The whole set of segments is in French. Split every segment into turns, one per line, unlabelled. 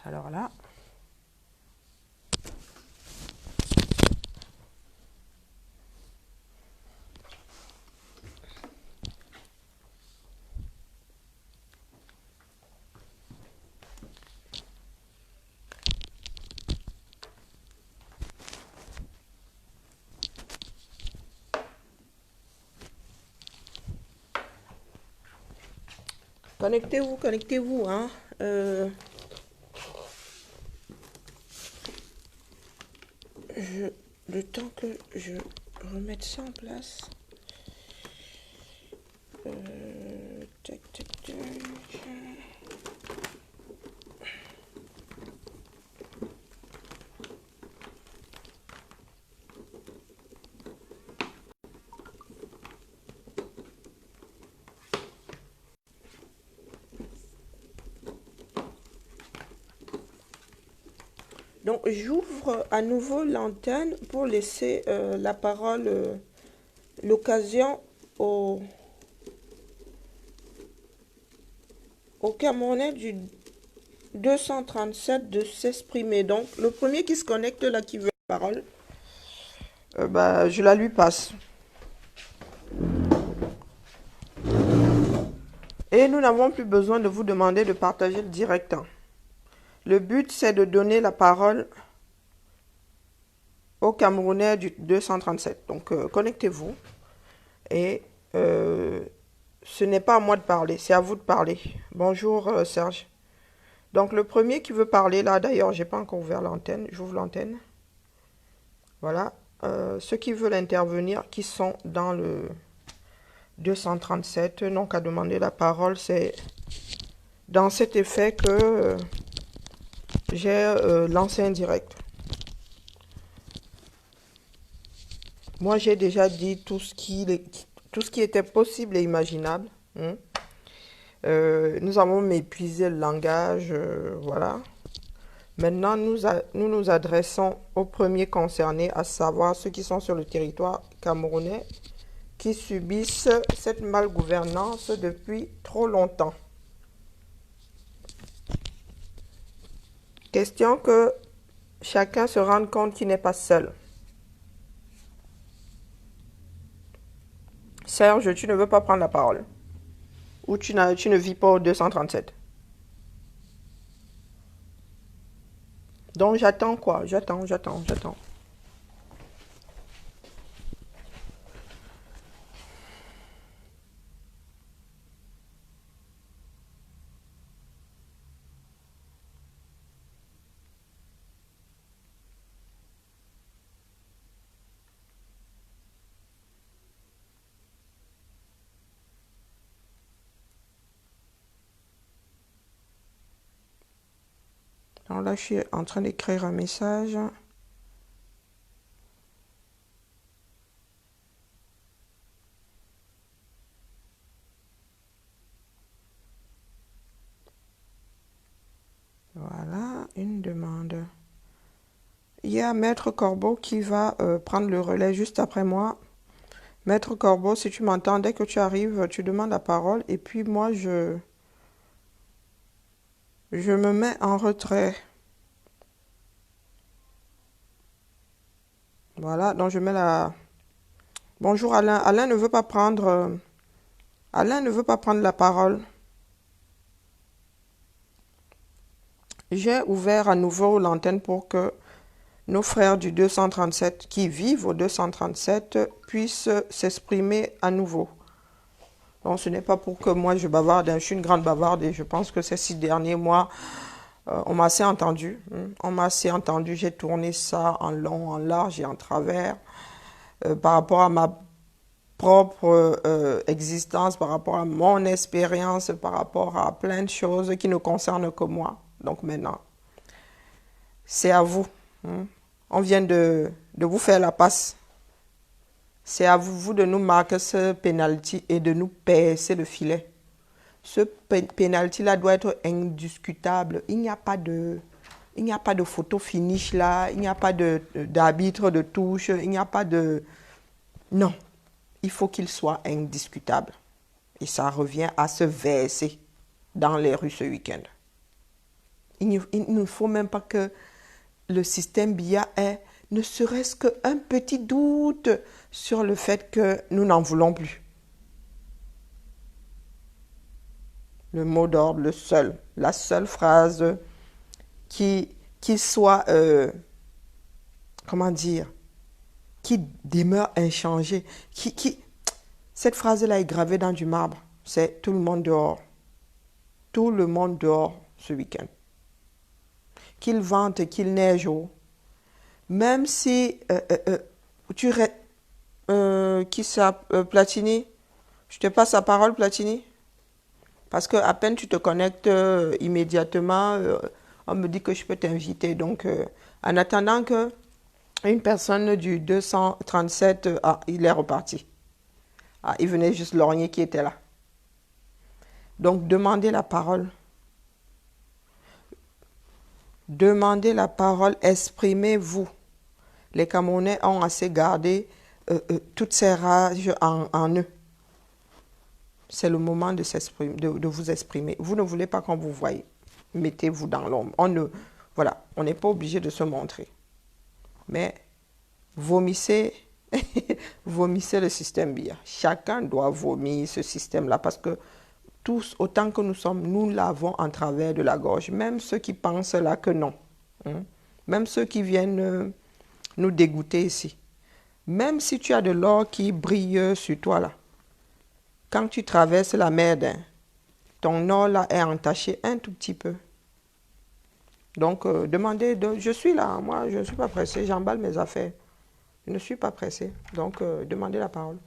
Alors là, connectez-vous, connectez-vous, hein. Le temps que je remette ça en place. Tac, tac, tac. Donc, j'ouvre à nouveau l'antenne pour laisser la parole, l'occasion au Camerounais du 237 de s'exprimer. Donc, le premier qui se connecte là, qui veut la parole, je la lui passe. Et nous n'avons plus besoin de vous demander de partager le direct. Le but, c'est de donner la parole au Camerounais du 237. Donc, connectez-vous. Et ce n'est pas à moi de parler, c'est à vous de parler. Bonjour, Serge. Donc, le premier qui veut parler, là, d'ailleurs, j'ai pas encore ouvert l'antenne. J'ouvre l'antenne. Voilà. Ceux qui veulent intervenir, qui sont dans le 237, n'ont qu'à demander la parole. C'est dans cet effet que j'ai lancé un direct. Moi, j'ai déjà dit tout ce qui était possible et imaginable. Nous avons épuisé le langage, voilà. Maintenant, nous adressons aux premiers concernés, à savoir ceux qui sont sur le territoire camerounais, qui subissent cette malgouvernance depuis trop longtemps. Question que chacun se rende compte qu'il n'est pas seul. Serge, tu ne veux pas prendre la parole? Ou tu ne vis pas au 237? Donc j'attends quoi? J'attends. Alors là, je suis en train d'écrire un message. Voilà, une demande. Il y a Maître Corbeau qui va prendre le relais juste après moi. Maître Corbeau, si tu m'entends, dès que tu arrives, tu demandes la parole et puis moi, je me mets en retrait. Voilà, donc je mets la... Bonjour Alain. Alain ne veut pas prendre la parole. J'ai ouvert à nouveau l'antenne pour que nos frères du 237 qui vivent au 237 puissent s'exprimer à nouveau. Donc ce n'est pas pour que moi je bavarde, je suis une grande bavarde et je pense que ces 6 derniers mois, on m'a assez entendu. On m'a assez entendu, j'ai tourné ça en long, en large et en travers par rapport à ma propre existence, par rapport à mon expérience, par rapport à plein de choses qui ne concernent que moi. Donc maintenant, c'est à vous. On vient de vous faire la passe. C'est à vous de nous marquer ce penalty et de nous percer le filet. Ce penalty-là doit être indiscutable. Il n'y a pas de photo finish là, il n'y a pas d'arbitre de touche, il n'y a pas de... Non, il faut qu'il soit indiscutable. Et ça revient à se verser dans les rues ce week-end. Il ne faut même pas que le système BIA ait ne serait-ce qu'un petit doute sur le fait que nous n'en voulons plus. Le mot d'ordre, la seule phrase qui soit, comment dire, qui demeure inchangée, cette phrase-là est gravée dans du marbre. C'est tout le monde dehors. Tout le monde dehors ce week-end. Qu'il vente, qu'il neige, même si tu restes. Qui ça, Platini? Je te passe la parole, Platini. Parce que à peine tu te connectes immédiatement, on me dit que je peux t'inviter. Donc, en attendant que une personne du 237, il est reparti. Ah, il venait juste lorgner qui était là. Donc, demandez la parole. Demandez la parole, exprimez-vous. Les Camerounais ont assez gardé toutes ces rages en eux. C'est le moment de s'exprimer, de vous exprimer. Vous ne voulez pas qu'on vous voie. Mettez-vous dans l'ombre. Voilà, on n'est pas obligé de se montrer. Mais vomissez, vomissez le système BIA. Chacun doit vomir ce système-là parce que tous, autant que nous sommes, nous l'avons en travers de la gorge. Même ceux qui pensent là que non. Hein? Même ceux qui viennent nous dégoûter ici. Même si tu as de l'or qui brille sur toi là, quand tu traverses la mer, hein, ton or là est entaché un tout petit peu. Donc, demandez, je suis là, moi je ne suis pas pressé, j'emballe mes affaires. Je ne suis pas pressé, donc demandez la parole.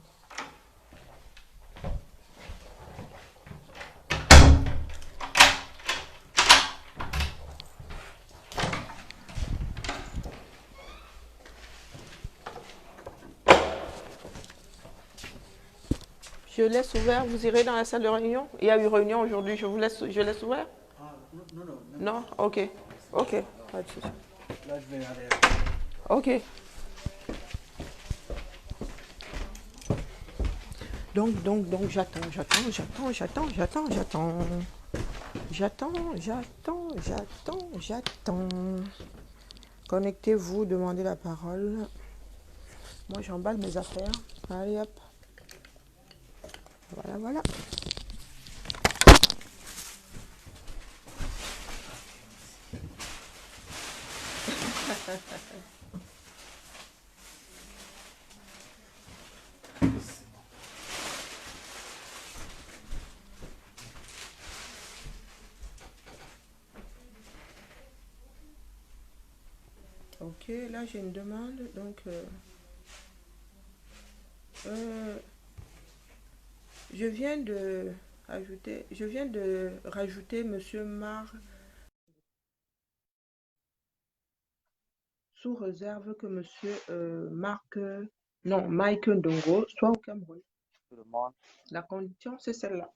Je laisse ouvert, vous irez dans la salle de réunion. Il y a eu réunion aujourd'hui, je laisse ouvert. Non, non, ok, ok, pas de souci.
Là, je vais aller.
Ok. Donc, j'attends. Connectez-vous, demandez la parole. Moi, j'emballe mes affaires. Allez, hop. Voilà. Ok, là j'ai une demande, donc je viens de rajouter Monsieur Mar sous réserve que Monsieur Mike Ndongo soit au Cameroun.
Tout le monde.
La condition c'est celle-là.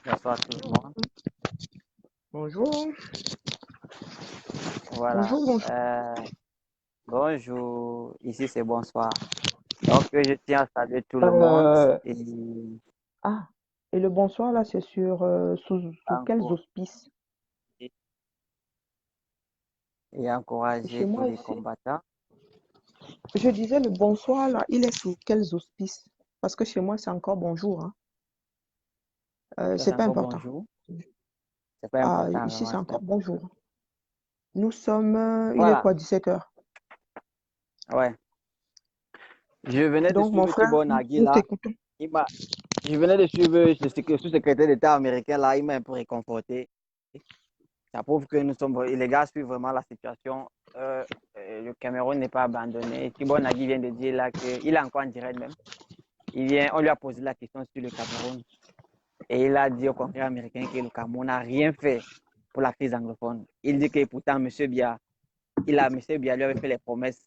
Bonsoir tout le monde.
Bonjour.
Voilà. Bonjour. Ici c'est bonsoir. Donc je tiens à saluer tout le monde et
Et le bonsoir là, c'est sous quels
encourager,
auspices?
et
Chez
encourager tous
moi
les
ici,
combattants.
je disais le bonsoir là, il est sous quels auspices? Parce que chez moi, c'est encore bonjour, hein.
Ça, c'est
C'est pas
encore
important.
bonjour. C'est pas
Ah,
important
ici,
vraiment.
c'est encore bonjour. Nous sommes, il est
Voilà.
quoi, 17 heures?
Ouais. Je venais de
Donc, mon
suivre
frère,
Thibon Nagui
nous
là.
t'écoutons.
Je venais de suivre le sous-secrétaire d'État américain là. Il m'a un peu réconforté. Ça prouve que les gars suivent vraiment la situation. Le Cameroun n'est pas abandonné. Thibon Nagui vient de dire là qu'il est encore en direct même. On lui a posé la question sur le Cameroun. Et il a dit au Congrès américain que le Cameroun n'a rien fait pour la crise anglophone. Il dit que pourtant, M. Biya lui avait fait les promesses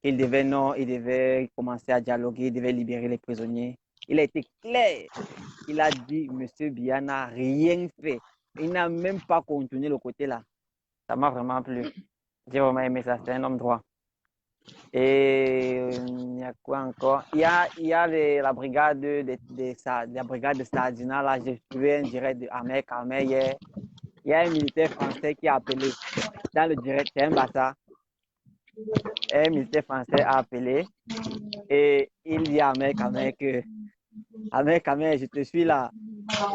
qu'il devait commencer à dialoguer, il devait libérer les prisonniers. Il a été clair. Il a dit M. Biya n'a rien fait. Il n'a même pas continué le côté là. Ça m'a vraiment plu. J'ai vraiment aimé ça. C'est un homme droit. Et il y a quoi encore? Il y a la brigade la brigade de Stadina. Là, j'ai suivi un direct de Ahmed Kamel hier. Il y a un militaire français qui a appelé dans le direct, c'est un bassa. Un militaire français a appelé et il dit à Ahmed Kamel que Ahmed Kamel, je te suis là.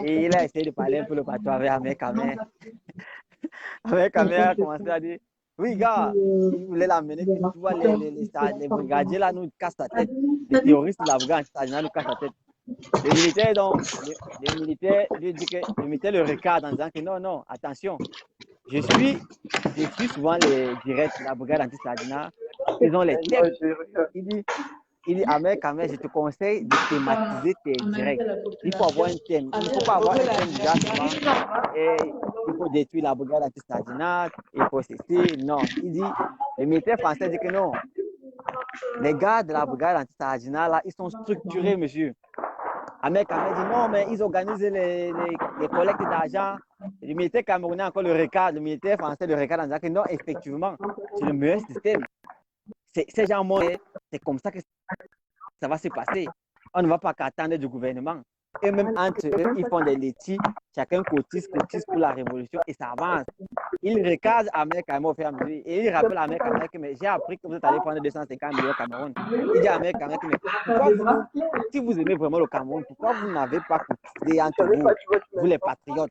Et il a essayé de parler un peu le bateau avec Ahmed Kamel. Ahmed Kamel a commencé à dire oui, gars, il voulait l'amener que tu vois les brigadiers là nous cassent la tête. Les terroristes de la brigade Stadina nous cassent la tête. Le militaire, donc, le militaire lui dit que le militaire le regarde en disant que non, non, attention, je suis souvent les directs de la brigade anti-Stadina. Ils ont les thèmes. Il dit, Ahmed Kamel, je te conseille de thématiser tes directs. Il faut avoir un thème. Il ne faut pas avoir un thème déjà souvent. Et il faut détruire la brigade anti-Stadina. Il faut ceci. Non. Il dit, le militaire français dit que non. Les gars de la brigade anti-Stadina, là, ils sont structurés, monsieur. Ahmed Kamel dit non, mais ils organisent les collectes d'argent. Le militaire camerounais encore le regarde, le militaire français le regarde en disant que non, effectivement, c'est le meilleur système. Ces gens montent, c'est comme ça que ça va se passer. On ne va pas qu'attendre du gouvernement. Et même entre eux, ils font des laitiers, chacun cotise pour la révolution et ça avance. Il recadre Ahmed Kamel au fur et à mesure et il rappelle à Ahmed Kamel que j'ai appris que vous êtes allé prendre 250 millions au Cameroun. Il dit à Ahmed Kamel que mais pourquoi vous, si vous aimez vraiment le Cameroun, pourquoi vous n'avez pas cotisé entre vous, vous les patriotes,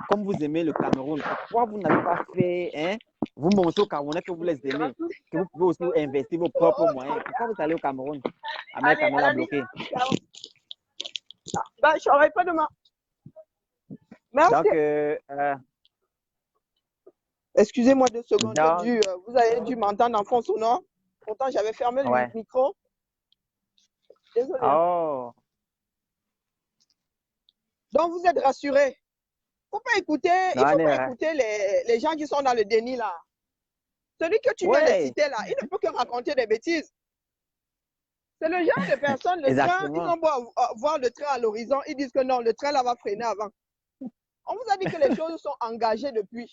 comme vous aimez le Cameroun, pourquoi vous n'avez pas fait, hein, vous montrez au Camerounais que vous les aimez, que vous pouvez aussi investir vos propres moyens. Pourquoi vous allez au Cameroun? Ahmed Kamel a bloqué.
Bah, je n'aurai pas demain. Merci.
Donc,
excusez-moi 2 secondes. Vous avez dû m'entendre en fond sonore. Pourtant, j'avais fermé le micro. Désolé.
Oh.
Donc, vous êtes rassurés. Il ne faut pas écouter les gens qui sont dans le déni là. Celui que tu viens de citer là, il ne peut que raconter des bêtises. C'est le genre de personnes, le train, ils ont beau voir le train à l'horizon, ils disent que non, le train là va freiner avant. On vous a dit que les choses sont engagées depuis.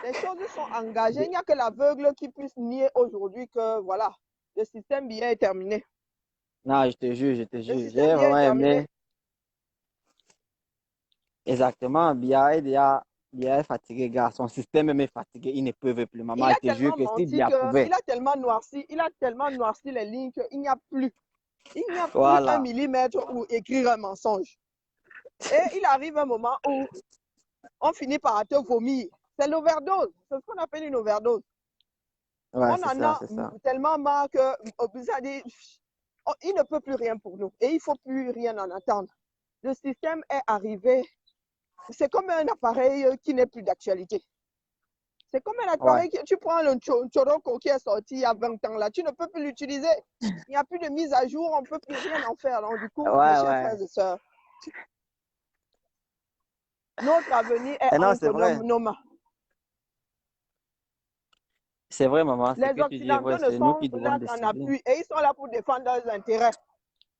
Les choses sont engagées. Il n'y a que l'aveugle qui puisse nier aujourd'hui que voilà, le système bien est terminé.
Non, je te jure. J'ai vraiment aimé. Exactement. Biya est fatigué, gars. Son système est fatigué. Il ne peut plus. Maman, je te jure que si Biya pouvait.
Il a tellement noirci les lignes qu'il n'y a plus. Il n'y a plus un millimètre où écrire un mensonge. Et il arrive un moment où on finit par te vomir. C'est l'overdose. C'est ce qu'on appelle une overdose.
Ouais,
on en a tellement marre que il ne peut plus rien pour nous. Et il ne faut plus rien en attendre. Le système est arrivé. C'est comme un appareil qui n'est plus d'actualité. C'est comme un appareil que tu prends le Choroko qui est sorti il y a 20 ans là, tu ne peux plus l'utiliser. Il n'y a plus de mise à jour, on ne peut plus rien en faire. Donc, du coup, mes chers frères et sœurs, notre avenir est entre nos mains.
C'est vrai, maman.
Les Occidentaux ne sont là qu'en appui et ils sont là pour défendre leurs intérêts.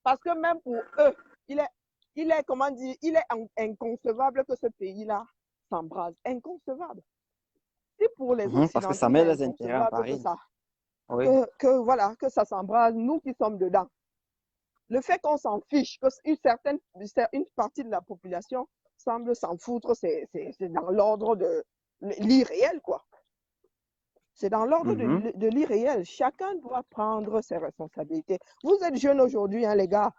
Parce que même pour eux, il est comment dire, il est inconcevable que ce pays-là s'embrase. Inconcevable. Si pour les Occidentaux,
parce que ça met les intérêts en pari.
Que ça s'embrase, nous qui sommes dedans. Le fait qu'on s'en fiche, une partie de la population semble s'en foutre, c'est dans l'ordre de l'irréel, quoi. C'est dans l'ordre de l'irréel. Chacun doit prendre ses responsabilités. Vous êtes jeunes aujourd'hui, hein, les gars.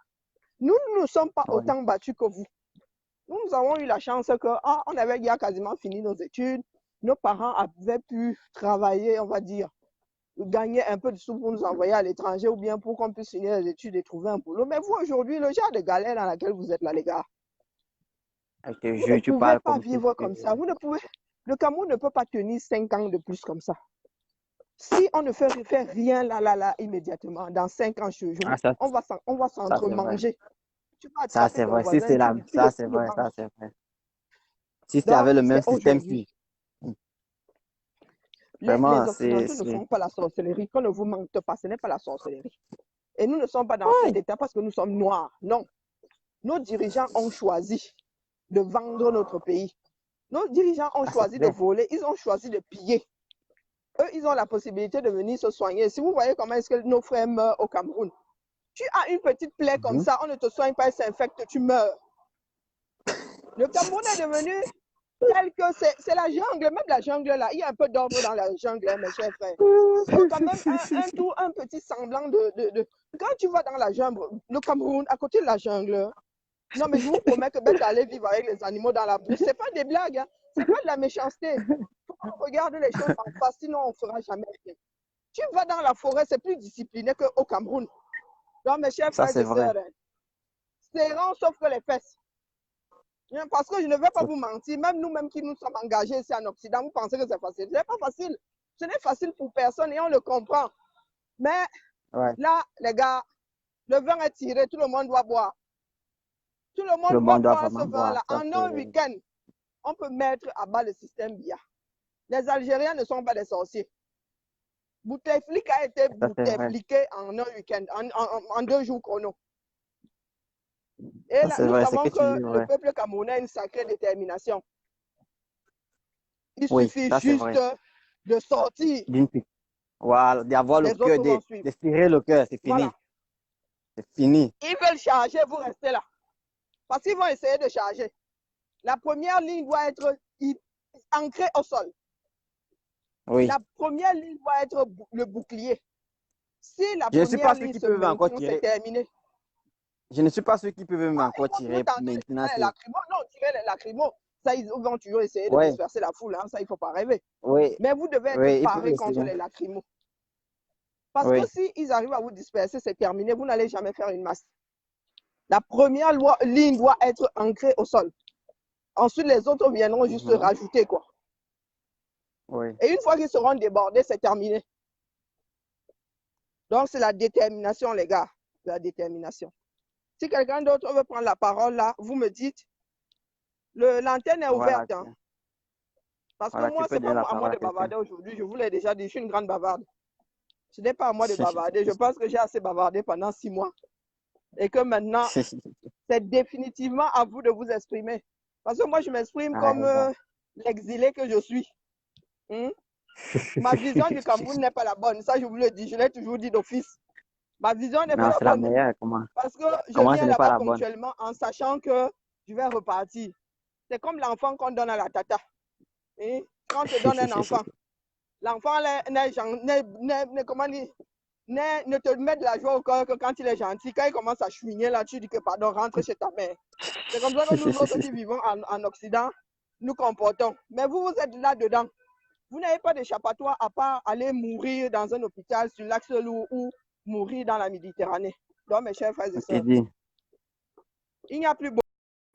Nous ne sommes pas autant battus que vous. Nous avons eu la chance on avait déjà quasiment fini nos études. Nos parents avaient pu travailler, on va dire, gagner un peu de sous pour nous envoyer à l'étranger ou bien pour qu'on puisse finir les études et trouver un boulot. Mais vous, aujourd'hui, le genre de galère dans laquelle vous êtes là, les gars, vous ne pouvez pas vivre comme ça. Le Cameroun ne peut pas tenir 5 ans de plus comme ça. Si on ne fait rien là, immédiatement, dans 5 ans, on va s'entremanger.
Ça, c'est vrai. Si c'est là, ça, c'est vrai. Si c'était avec le même système, puis.
Vraiment, les Occidentaux ne font pas la sorcellerie. Qu'on ne vous mente pas, ce n'est pas la sorcellerie. Et nous ne sommes pas dans cet état parce que nous sommes noirs. Non. Nos dirigeants ont choisi de vendre notre pays. Nos dirigeants ont choisi de voler. Ils ont choisi de piller. eux, ils ont la possibilité de venir se soigner. Si vous voyez comment est-ce que nos frères meurent au Cameroun, tu as une petite plaie comme ça, on ne te soigne pas, elle s'infecte, tu meurs. Le Cameroun est devenu tel que c'est la jungle, même la jungle là, il y a un peu d'ordre dans la jungle, hein, mes chers frères. Il faut quand même un petit semblant de... Quand tu vas dans la jungle, le Cameroun, à côté de la jungle, non mais je vous promets que d'aller vivre avec les animaux dans la brousse, c'est pas des blagues, hein, c'est pas de la méchanceté. On regarde les choses en face, sinon on ne fera jamais rien. Tu vas dans la forêt, c'est plus discipliné qu'au Cameroun. Donc mes chers frères et sœurs, c'est rang sauf que les fesses. Parce que je ne vais pas vous mentir, même nous-mêmes qui nous sommes engagés ici en Occident, vous pensez que c'est facile. Ce n'est pas facile. Ce n'est facile pour personne et on le comprend. Mais là, les gars, le vin est tiré, tout le monde doit boire. Tout le monde doit boire ce vin-là. En un week-end, on peut mettre à bas le système BIA. Les Algériens ne sont pas des sorciers. Bouteflika a été boutefliqué en un week-end, en 2 jours chrono. Et là, nous savons que le peuple camerounais a une sacrée détermination. Il suffit juste de sortir.
Voilà, d'avoir le cœur, d'estirer le cœur, c'est fini. Voilà. C'est fini.
Ils veulent charger, vous restez là. Parce qu'ils vont essayer de charger. La première ligne doit être ancrée au sol. Oui. La première ligne doit être le bouclier. Si la première ligne se maintient, c'est terminé.
Je ne suis pas sûr qu'ils peuvent même encore tirer maintenant.
Non, tirer les lacrymos. Ça, ils vont toujours essayer de disperser la foule. Hein. Ça, il ne faut pas rêver. Oui. Mais vous devez être paré contre les lacrymos. Parce que s'ils arrivent à vous disperser, c'est terminé. Vous n'allez jamais faire une masse. La première ligne doit être ancrée au sol. Ensuite, les autres viendront juste se rajouter, quoi. Oui. Et une fois qu'ils seront débordés, c'est terminé. Donc, c'est la détermination, les gars. La détermination. Si quelqu'un d'autre veut prendre la parole, là, vous me dites. L'antenne est ouverte. Hein. Parce que moi, ce n'est pas à moi de bavarder aujourd'hui. Je vous l'ai déjà dit, je suis une grande bavarde. Ce n'est pas à moi de bavarder. Je pense que j'ai assez bavardé pendant 6 mois. Et que maintenant, c'est définitivement à vous de vous exprimer. Parce que moi, je m'exprime comme l'exilé que je suis. Ma vision du Cameroun n'est pas la bonne. Ça, je vous le dis. Je l'ai toujours dit d'office. Ma vision n'est pas la bonne.
Meilleure,
parce que je viens là-bas ponctuellement en sachant que je vais repartir. C'est comme l'enfant qu'on donne à la tata. Quand on te donne un enfant, l'enfant ne te met de la joie au cœur que quand il est gentil. Quand il commence à chouiner là, tu dis que pardon, rentre chez ta mère. C'est comme ça que nous autres qui vivons en Occident, nous comportons. Mais vous, vous êtes là-dedans. Vous n'avez pas d'échappatoire à part aller mourir dans un hôpital sur l'axe lourd ou mourir dans la Méditerranée. Donc, mes chers frères et sœurs, il n'y a plus beaucoup.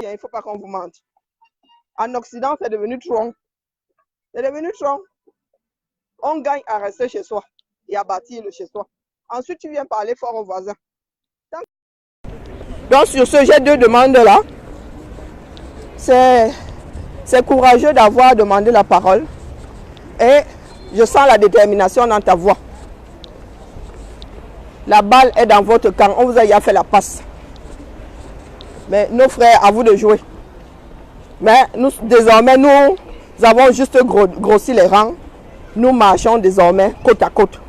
Il ne faut pas qu'on vous mente. En Occident, c'est devenu trop. C'est devenu trop. On gagne à rester chez soi et à bâtir le chez soi. Ensuite, tu viens parler fort aux voisins. Donc, sur ce, j'ai 2 demandes là. C'est courageux d'avoir demandé la parole. Et je sens la détermination dans ta voix. La balle est dans votre camp. On vous a déjà fait la passe. Mais nos frères, à vous de jouer. Mais désormais, nous avons juste grossi les rangs. Nous marchons désormais côte à côte.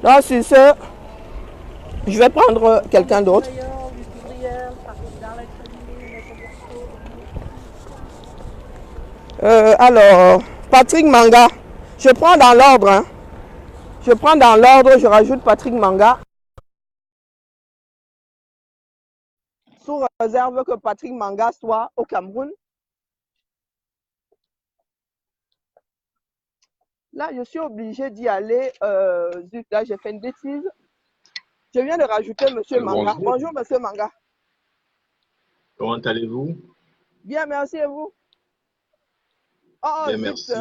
Donc, sur ce, je vais prendre quelqu'un d'autre. Alors, Patrick Manga. Je prends dans l'ordre. Hein. Je prends dans l'ordre, je rajoute Patrick Manga. Sous réserve que Patrick Manga soit au Cameroun. Là, je suis obligée d'y aller. Zut, là, j'ai fait une bêtise. Je viens de rajouter M. Manga. Bonjour, M. Manga.
Comment allez-vous?
Bien, merci et vous? Oh,
bien, merci.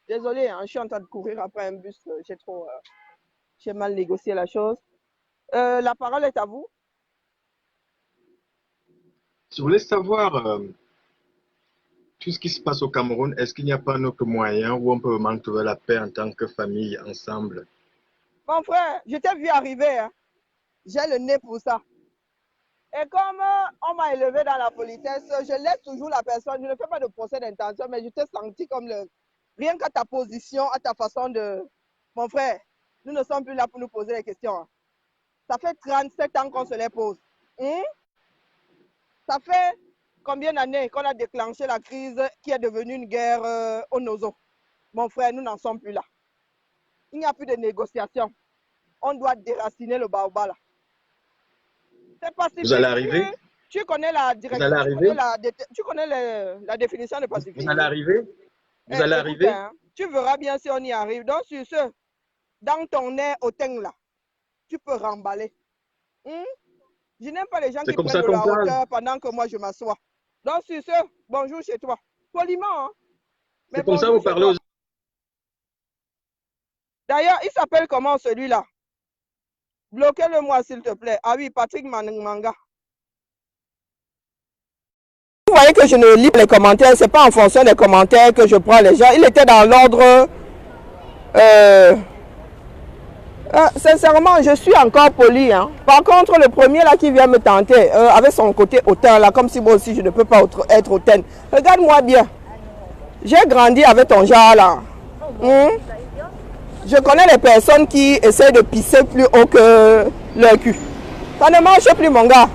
Désolé, hein, je suis en train de courir après un bus. J'ai mal négocié la chose. La parole est à vous.
Je voulais savoir, tout ce qui se passe au Cameroun, est-ce qu'il n'y a pas un autre moyen où on peut vraiment trouver la paix en tant que famille, ensemble?
Mon frère, je t'ai vu arriver. Hein. J'ai le nez pour ça. Et comme on m'a élevé dans la politesse, je laisse toujours la personne, je ne fais pas de procès d'intention, mais je t'ai senti comme le... Rien qu'à ta position, à ta façon de... Mon frère, nous ne sommes plus là pour nous poser des questions. Ça fait 37 ans qu'on se les pose. Ça fait combien d'années qu'on a déclenché la crise qui est devenue une guerre au Nozo? Mon frère, nous n'en sommes plus là. Il n'y a plus de négociation. On doit déraciner le baobab là. C'est pacifique.
Vous allez arriver?
Tu connais la direction,
Vous allez arriver?
tu connais la définition de pacifique.
Vous allez arriver? Vous allez arriver?
Hein, tu verras bien si on y arrive. Donc, sur ce, dans ton nez au teint là, tu peux remballer. Je n'aime pas les gens qui prennent de la hauteur pendant que moi je m'assois. Donc, sur ce, bonjour chez toi. Poliment, hein?
C'est comme ça que vous parlez aux...
D'ailleurs, il s'appelle comment celui-là? Bloquez-le-moi, s'il te plaît. Ah oui, Patrick Manga. Vous voyez que je ne lis pas les commentaires, c'est pas en fonction des commentaires que je prends les gens. Il était dans l'ordre... sincèrement, je suis encore poli. Hein. Par contre, le premier là qui vient me tenter, avec son côté hautain, là, comme si moi aussi je ne peux pas être hautaine. Regarde-moi bien. J'ai grandi avec ton genre là. Je connais les personnes qui essaient de pisser plus haut que leur cul. Ça ne marche plus, mon gars.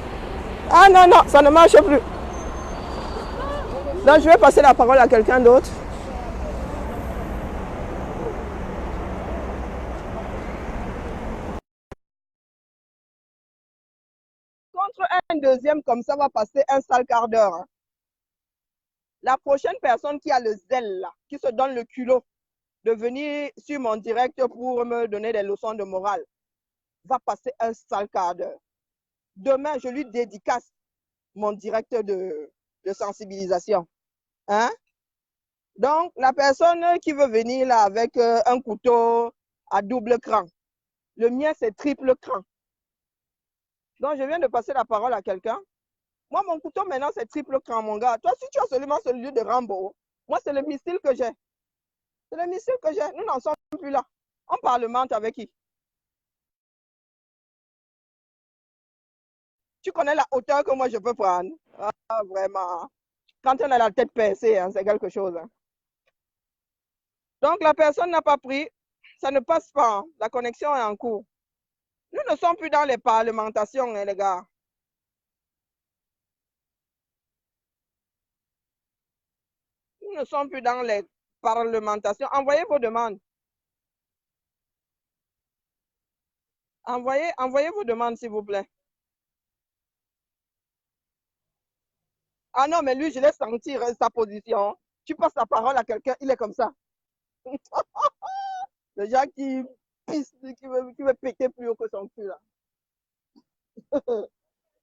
Ah non, non, ça ne marche plus. Donc, je vais passer la parole à quelqu'un d'autre. Contre un deuxième comme ça va passer un sale quart d'heure. Hein. La prochaine personne qui a le zèle là, qui se donne le culot de venir sur mon direct pour me donner des leçons de morale, va passer un sale quart d'heure. Demain, je lui dédicace mon direct de sensibilisation. Hein? Donc, la personne qui veut venir là avec un couteau à double cran, le mien c'est triple cran. Donc, je viens de passer la parole à quelqu'un. Moi, mon couteau maintenant c'est triple cran, mon gars. Toi, si tu as seulement celui de Rambo, moi c'est le missile que j'ai. C'est le missile que j'ai. Nous n'en sommes plus là. On parlemente avec qui? Tu connais la hauteur que moi je peux prendre? Ah, vraiment. Quand on a la tête percée, hein, c'est quelque chose. Hein. Donc, la personne n'a pas pris. Ça ne passe pas. Hein. La connexion est en cours. Nous ne sommes plus dans les parlementations, hein, les gars. Nous ne sommes plus dans les parlementations. Envoyez vos demandes. Envoyez vos demandes, s'il vous plaît. Ah non, mais lui, je laisse sentir sa position. Tu passes la parole à quelqu'un, il est comme ça. Le gars qui pisse, qui veut péter plus haut que son cul, là.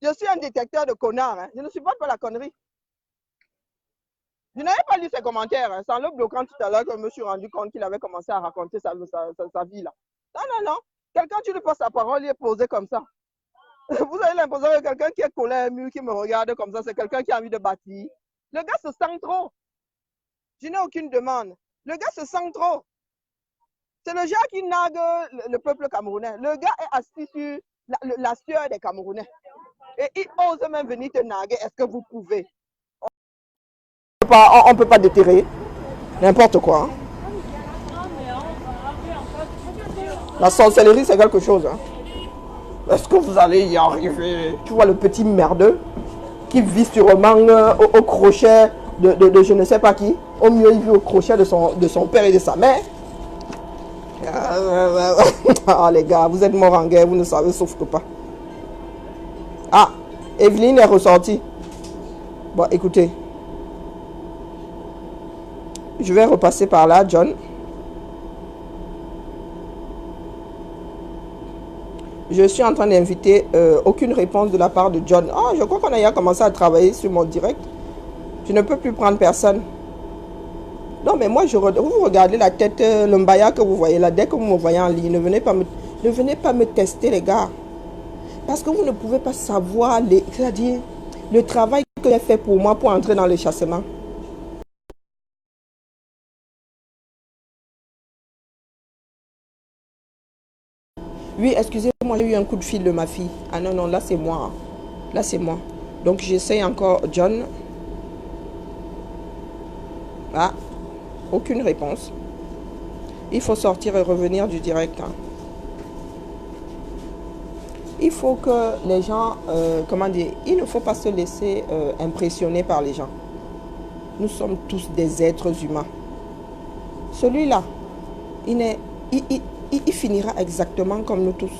Je suis un détecteur de connards. Hein. Je ne supporte pas la connerie. Je n'avais pas lu ses commentaires. Hein. C'est en le bloquant tout à l'heure que je me suis rendu compte qu'il avait commencé à raconter sa vie, là. Non, non, non. Quelqu'un, tu lui passes la parole, il est posé comme ça. Vous avez l'impression que quelqu'un qui est collé à un mur, qui me regarde comme ça, c'est quelqu'un qui a envie de bâtir. Le gars se sent trop. Je n'ai aucune demande. Le gars se sent trop. C'est le genre qui nague le peuple camerounais. Le gars est assis sur la sueur des Camerounais. Et il ose même venir te naguer. Est-ce que vous pouvez? On ne peut pas déterrer. N'importe quoi. Hein. La sorcellerie, c'est quelque chose. Hein. Est-ce que vous allez y arriver? Tu vois le petit merdeux qui vit sûrement au crochet de je ne sais pas qui. Au mieux, il vit au crochet de son père et de sa mère. Ah les gars, vous êtes morts en guerre, vous ne savez sauf que pas. Ah, Evelyne est ressortie. Bon, écoutez. Je vais repasser par là, John. Je suis en train d'inviter aucune réponse de la part de John. Ah, je crois qu'on a commencé à travailler sur mon direct. Je ne peux plus prendre personne. Non, mais moi, vous regardez la tête, le mbaya que vous voyez là, dès que vous me voyez en ligne, ne venez pas me tester, les gars. Parce que vous ne pouvez pas savoir, c'est-à-dire, le travail que j'ai fait pour moi pour entrer dans le chassement. Oui, excusez-moi, j'ai eu un coup de fil de ma fille. Ah non, non, là, c'est moi. Là, c'est moi. Donc, j'essaye encore John. Ah, aucune réponse. Il faut sortir et revenir du direct. Hein. Il faut que les gens, comment dire, il ne faut pas se laisser impressionner par les gens. Nous sommes tous des êtres humains. Celui-là, il finira exactement comme nous tous.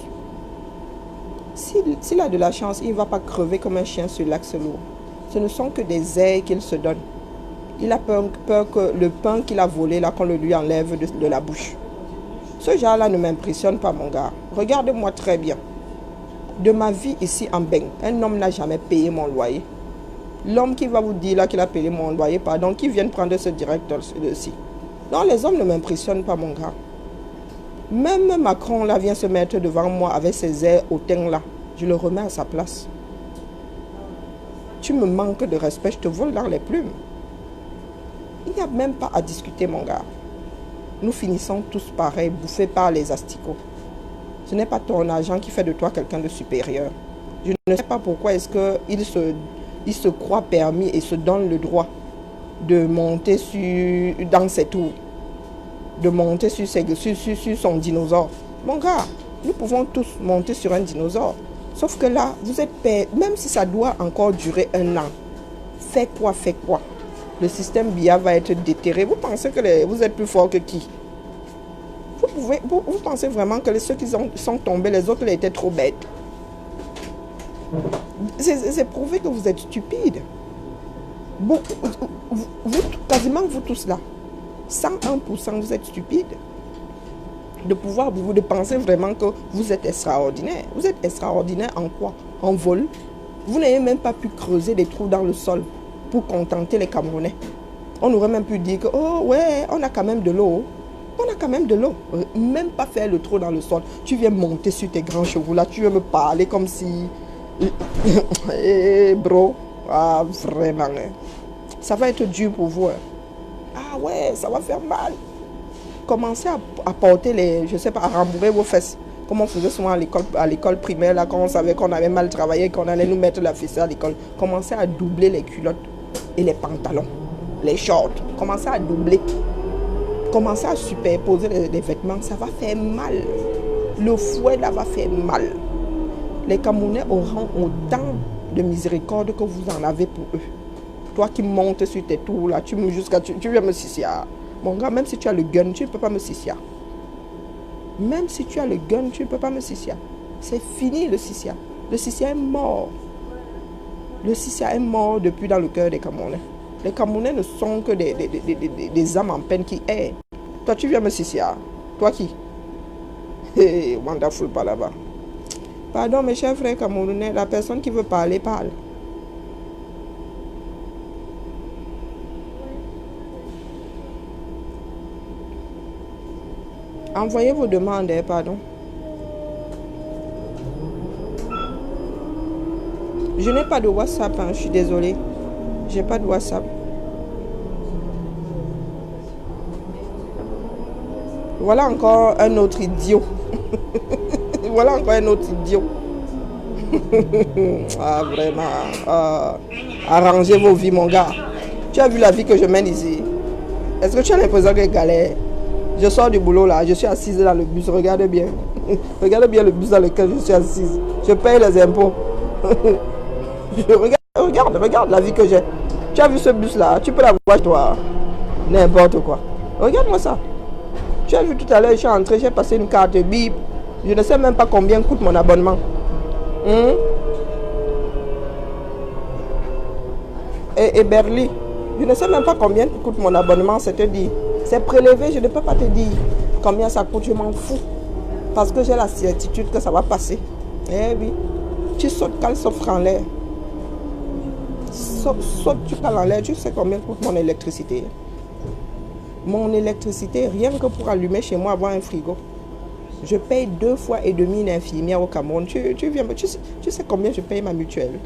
S'il a de la chance, il ne va pas crever comme un chien sur l'axe lourd. Ce ne sont que des ailes qu'il se donne. Il a peur que le pain qu'il a volé, là, qu'on le lui enlève de la bouche. Ce genre-là ne m'impressionne pas, mon gars. Regarde-moi très bien. De ma vie ici en Beng, un homme n'a jamais payé mon loyer. L'homme qui va vous dire là qu'il a payé mon loyer, pardon, qui vient prendre ce directeur-ci. Non, les hommes ne m'impressionnent pas, mon gars. Même Macron, là, vient se mettre devant moi avec ses airs hautains, là. Je le remets à sa place. Tu me manques de respect, je te vole dans les plumes. Il n'y a même pas à discuter, mon gars. Nous finissons tous pareils, bouffés par les asticots. Ce n'est pas ton argent qui fait de toi quelqu'un de supérieur. Je ne sais pas pourquoi est-ce qu'il se croit permis et se donne le droit de monter dans ses tours, de monter sur son dinosaure. Mon gars, nous pouvons tous monter sur un dinosaure. Sauf que là, vous êtes même si ça doit encore durer 1 an, fais quoi? Le système BIA va être déterré. Vous pensez que vous êtes plus fort que qui? Vous pensez vraiment que ceux qui sont tombés, les autres étaient trop bêtes? C'est prouvé que vous êtes stupides. Quasiment vous tous là, 101%, vous êtes stupides. De penser vraiment que vous êtes extraordinaire. Vous êtes extraordinaire en quoi? En vol. Vous n'avez même pas pu creuser des trous dans le sol pour contenter les Camerounais. On aurait même pu dire que, oh ouais, on a quand même de l'eau. On a quand même de l'eau. Même pas faire le trou dans le sol. Tu viens monter sur tes grands chevaux là. Tu veux me parler comme si... bro. Ah, vraiment. Ça va être dur pour vous. Ah ouais, ça va faire mal. Commencez à porter je sais pas, à rembourrer vos fesses. Comme on faisait souvent à l'école primaire, là, quand on savait qu'on avait mal travaillé, qu'on allait nous mettre la fessée à l'école. Commencez à doubler les culottes et les pantalons, les shorts. Commencez à doubler. Commencez à superposer les vêtements. Ça va faire mal. Le fouet, là, va faire mal. Les Camerounais auront autant de miséricorde que vous en avez pour eux. Toi qui montes sur tes tours, là, tu viens me sissia. Mon gars, même si tu as le gun, tu ne peux pas me sissia. Même si tu as le gun, tu ne peux pas me sissia. C'est fini le sissia. Le sissia est mort. Le sissia est mort depuis dans le cœur des Camerounais. Les Camerounais ne sont que des âmes en peine qui errent. Toi, tu viens me sissia. Toi qui? Hey, wonderful pas là-bas. Pardon, mes chers frères camerounais, la personne qui veut parler, parle. Envoyez vos demandes, pardon. Je n'ai pas de WhatsApp, hein, je suis désolée. J'ai pas de WhatsApp. Voilà encore un autre idiot. Voilà encore un autre idiot. Ah, vraiment. Ah, arrangez vos vies, mon gars. Tu as vu la vie que je mène ici? Est-ce que tu as l'impression que je galère? Je sors du boulot là, je suis assise dans le bus, regarde bien. Regarde bien le bus dans lequel je suis assise. Je paye les impôts. Regarde la vie que j'ai. Tu as vu ce bus là? Tu peux la voir toi. N'importe quoi. Regarde-moi ça. Tu as vu tout à l'heure, je suis entré, j'ai passé une carte bip. Je ne sais même pas combien coûte mon abonnement. Et Berly, je ne sais même pas combien coûte mon abonnement, c'est te dire. C'est prélevé, je ne peux pas te dire combien ça coûte, je m'en fous. Parce que j'ai la certitude que ça va passer. Eh oui, tu sautes, cale, sauf en l'air. Saute, tu cales en l'air, tu sais combien coûte mon électricité. Mon électricité, rien que pour allumer chez moi, avoir un frigo. Je paye 2,5 fois une infirmière au Cameroun. Tu sais combien je paye ma mutuelle.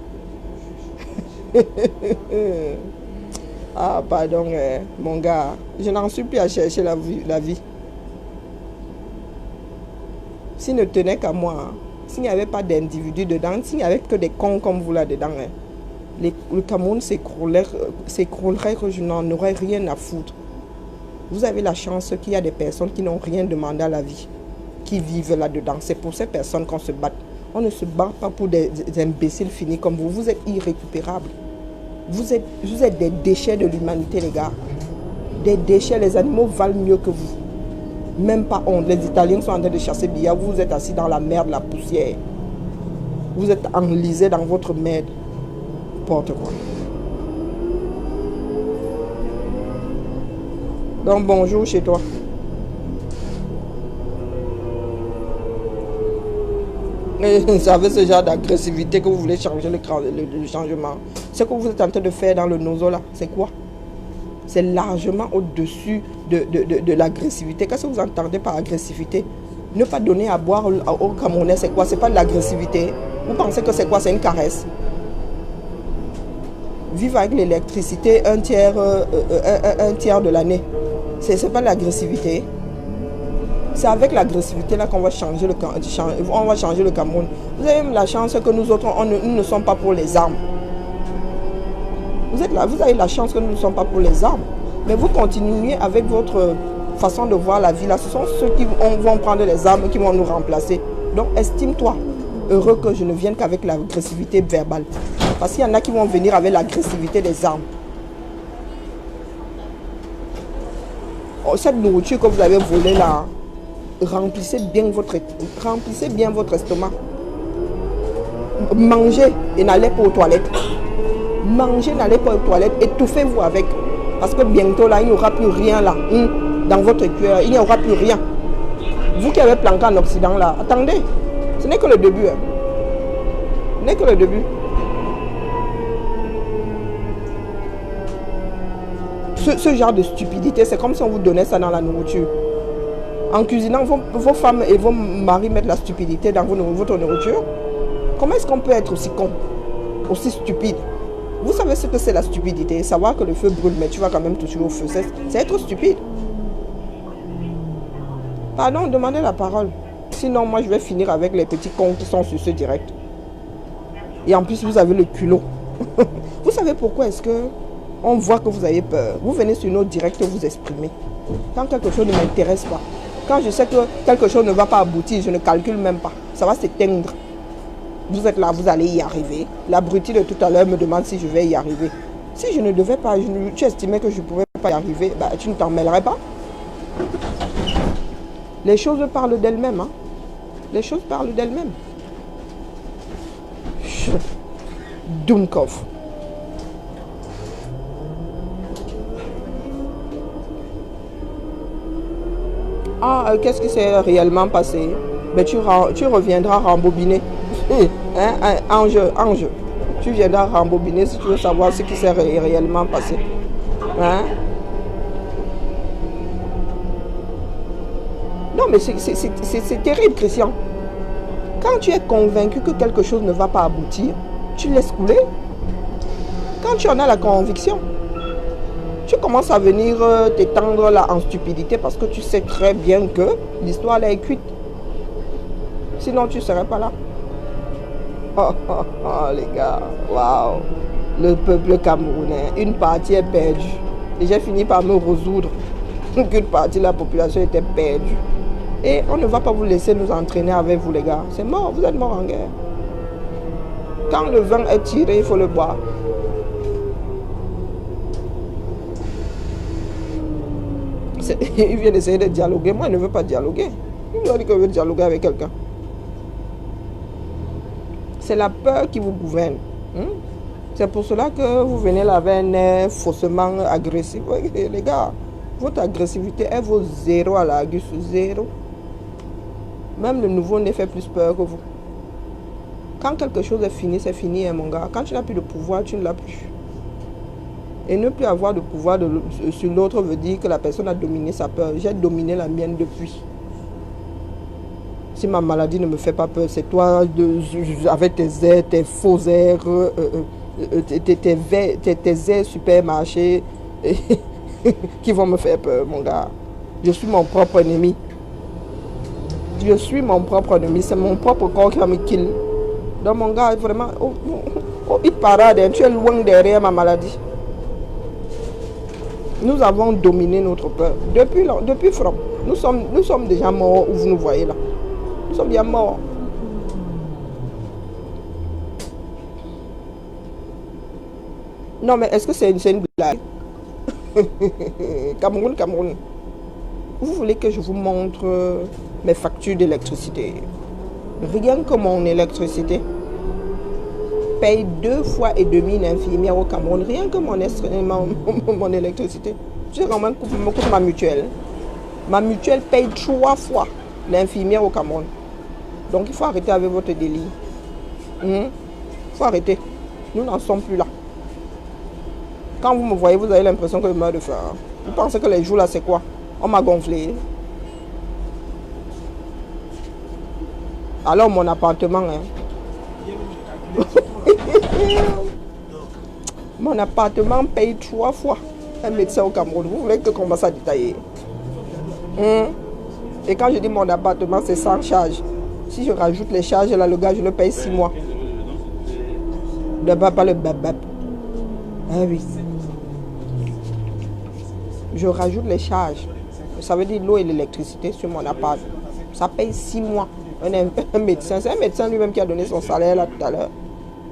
Ah, pardon, mon gars. Je n'en suis plus à chercher la vie. S'il ne tenait qu'à moi, s'il n'y avait pas d'individus dedans, s'il n'y avait que des cons comme vous là-dedans, hein, le Cameroun s'écroulerait que je n'en aurais rien à foutre. Vous avez la chance qu'il y a des personnes qui n'ont rien demandé à la vie, qui vivent là-dedans. C'est pour ces personnes qu'on se bat. On ne se bat pas pour des imbéciles finis comme vous. Vous êtes irrécupérables. Vous êtes des déchets de l'humanité, les gars. Des déchets, les animaux valent mieux que vous. Même pas honte. Les Italiens sont en train de chasser billard. Vous êtes assis dans la merde, la poussière. Vous êtes enlisés dans votre merde. N'importe quoi. Donc bonjour chez toi. C'est avec ce genre d'agressivité que vous voulez changer le changement. Ce que vous êtes en train de faire dans le nozo là, c'est quoi? C'est largement au-dessus de l'agressivité. Qu'est-ce que vous entendez par agressivité? Ne pas donner à boire aux Camerounais, c'est quoi? C'est pas de l'agressivité. Vous pensez que c'est quoi? C'est une caresse. Vivre avec l'électricité un tiers de l'année, c'est pas de l'agressivité. C'est avec l'agressivité là qu'on va changer le Cameroun. Vous avez même la chance que nous autres, nous ne sommes pas pour les armes. Vous êtes là, vous avez la chance que nous ne sommes pas pour les armes. Mais vous continuez avec votre façon de voir la vie là. Ce sont ceux qui vont prendre les armes qui vont nous remplacer. Donc estime-toi heureux que je ne vienne qu'avec l'agressivité verbale. Parce qu'il y en a qui vont venir avec l'agressivité des armes. Oh, cette nourriture que vous avez volée là, remplissez bien votre estomac. Mangez et n'allez pas aux toilettes. Mangez, n'allez pas aux toilettes, étouffez-vous avec. Parce que bientôt là, il n'y aura plus rien là. Dans votre cœur, il n'y aura plus rien. Vous qui avez planqué en Occident là, attendez. Ce n'est que le début. Hein. Ce n'est que le début. Ce genre de stupidité, c'est comme si on vous donnait ça dans la nourriture. En cuisinant, vos femmes et vos maris mettent la stupidité dans votre nourriture. Comment est-ce qu'on peut être aussi con, aussi stupide? Vous savez ce que c'est la stupidité? Savoir que le feu brûle, mais tu vas quand même toucher au feu. C'est être stupide. Pardon, demandez la parole. Sinon, moi, je vais finir avec les petits cons qui sont sur ce direct. Et en plus, vous avez le culot. Vous savez pourquoi est-ce que on voit que vous avez peur? Vous venez sur notre direct vous exprimer. Quand quelque chose ne m'intéresse pas, quand je sais que quelque chose ne va pas aboutir, je ne calcule même pas. Ça va s'éteindre. Vous êtes là, vous allez y arriver. L'abruti de tout à l'heure me demande si je vais y arriver. Si je ne devais pas, tu estimais que je ne pouvais pas y arriver, bah, tu ne t'en mêlerais pas. Les choses parlent d'elles-mêmes. Hein? Les choses parlent d'elles-mêmes. Dunkov. Ah, qu'est-ce qui s'est réellement passé? Ben, tu reviendras rembobiner. Ange. Tu viendras rembobiner si tu veux savoir ce qui s'est réellement passé. Hein? Non, mais c'est terrible, Christian. Quand tu es convaincu que quelque chose ne va pas aboutir, tu laisses couler. Quand tu en as la conviction, tu commences à venir t'étendre là en stupidité parce que tu sais très bien que l'histoire là est cuite. Sinon, tu ne serais pas là. Oh, les gars, waouh. Le peuple camerounais, une partie est perdue. Et j'ai fini par me résoudre qu'une partie de la population était perdue. Et on ne va pas vous laisser nous entraîner avec vous, les gars. C'est mort, vous êtes morts en guerre. Quand le vin est tiré, il faut le boire. Il vient d'essayer de dialoguer. Moi, il ne veut pas dialoguer. Il me dit qu'il veut dialoguer avec quelqu'un. C'est la peur qui vous gouverne. C'est pour cela que vous venez là avec un air faussement agressif. Les gars, votre agressivité, elle vaut 0 à la Gus, 0. Même le nouveau-né fait plus peur que vous. Quand quelque chose est fini, c'est fini, hein, mon gars. Quand tu n'as plus de pouvoir, tu ne l'as plus. Et ne plus avoir de pouvoir sur l'autre veut dire que la personne a dominé sa peur. J'ai dominé la mienne depuis. Si ma maladie ne me fait pas peur, c'est toi avec tes airs, tes faux airs, tes airs supermarchés qui vont me faire peur, mon gars. Je suis mon propre ennemi. Je suis mon propre ennemi. C'est mon propre corps qui va me kill. Donc mon gars, vraiment, il parade, tu es loin derrière ma maladie. Nous avons dominé notre peur. Depuis From, nous sommes déjà morts où vous nous voyez là. Nous sommes bien morts. Non mais est-ce que c'est une blague? Cameroun. Vous voulez que je vous montre mes factures d'électricité? Rien que mon électricité paye 2,5 fois une infirmière au Cameroun. Rien que mon électricité. Je me coupe ma mutuelle. Ma mutuelle paye 3 fois l'infirmière au Cameroun. Donc il faut arrêter avec votre délire. Il faut arrêter. Nous n'en sommes plus là. Quand vous me voyez, vous avez l'impression que je meurs de faim. Vous pensez que les jours là, c'est quoi? On m'a gonflé. Alors mon appartement, mon appartement paye 3 fois un médecin au Cameroun. Vous voulez que je commence à détailler? Et quand je dis mon appartement, c'est sans charge. Si je rajoute les charges, là, le gars, je le paye 6 mois. Pas le babab. Ah oui. Je rajoute les charges. Ça veut dire l'eau et l'électricité sur mon appart. Ça paye 6 mois. Un médecin, c'est un médecin lui-même qui a donné son salaire là tout à l'heure.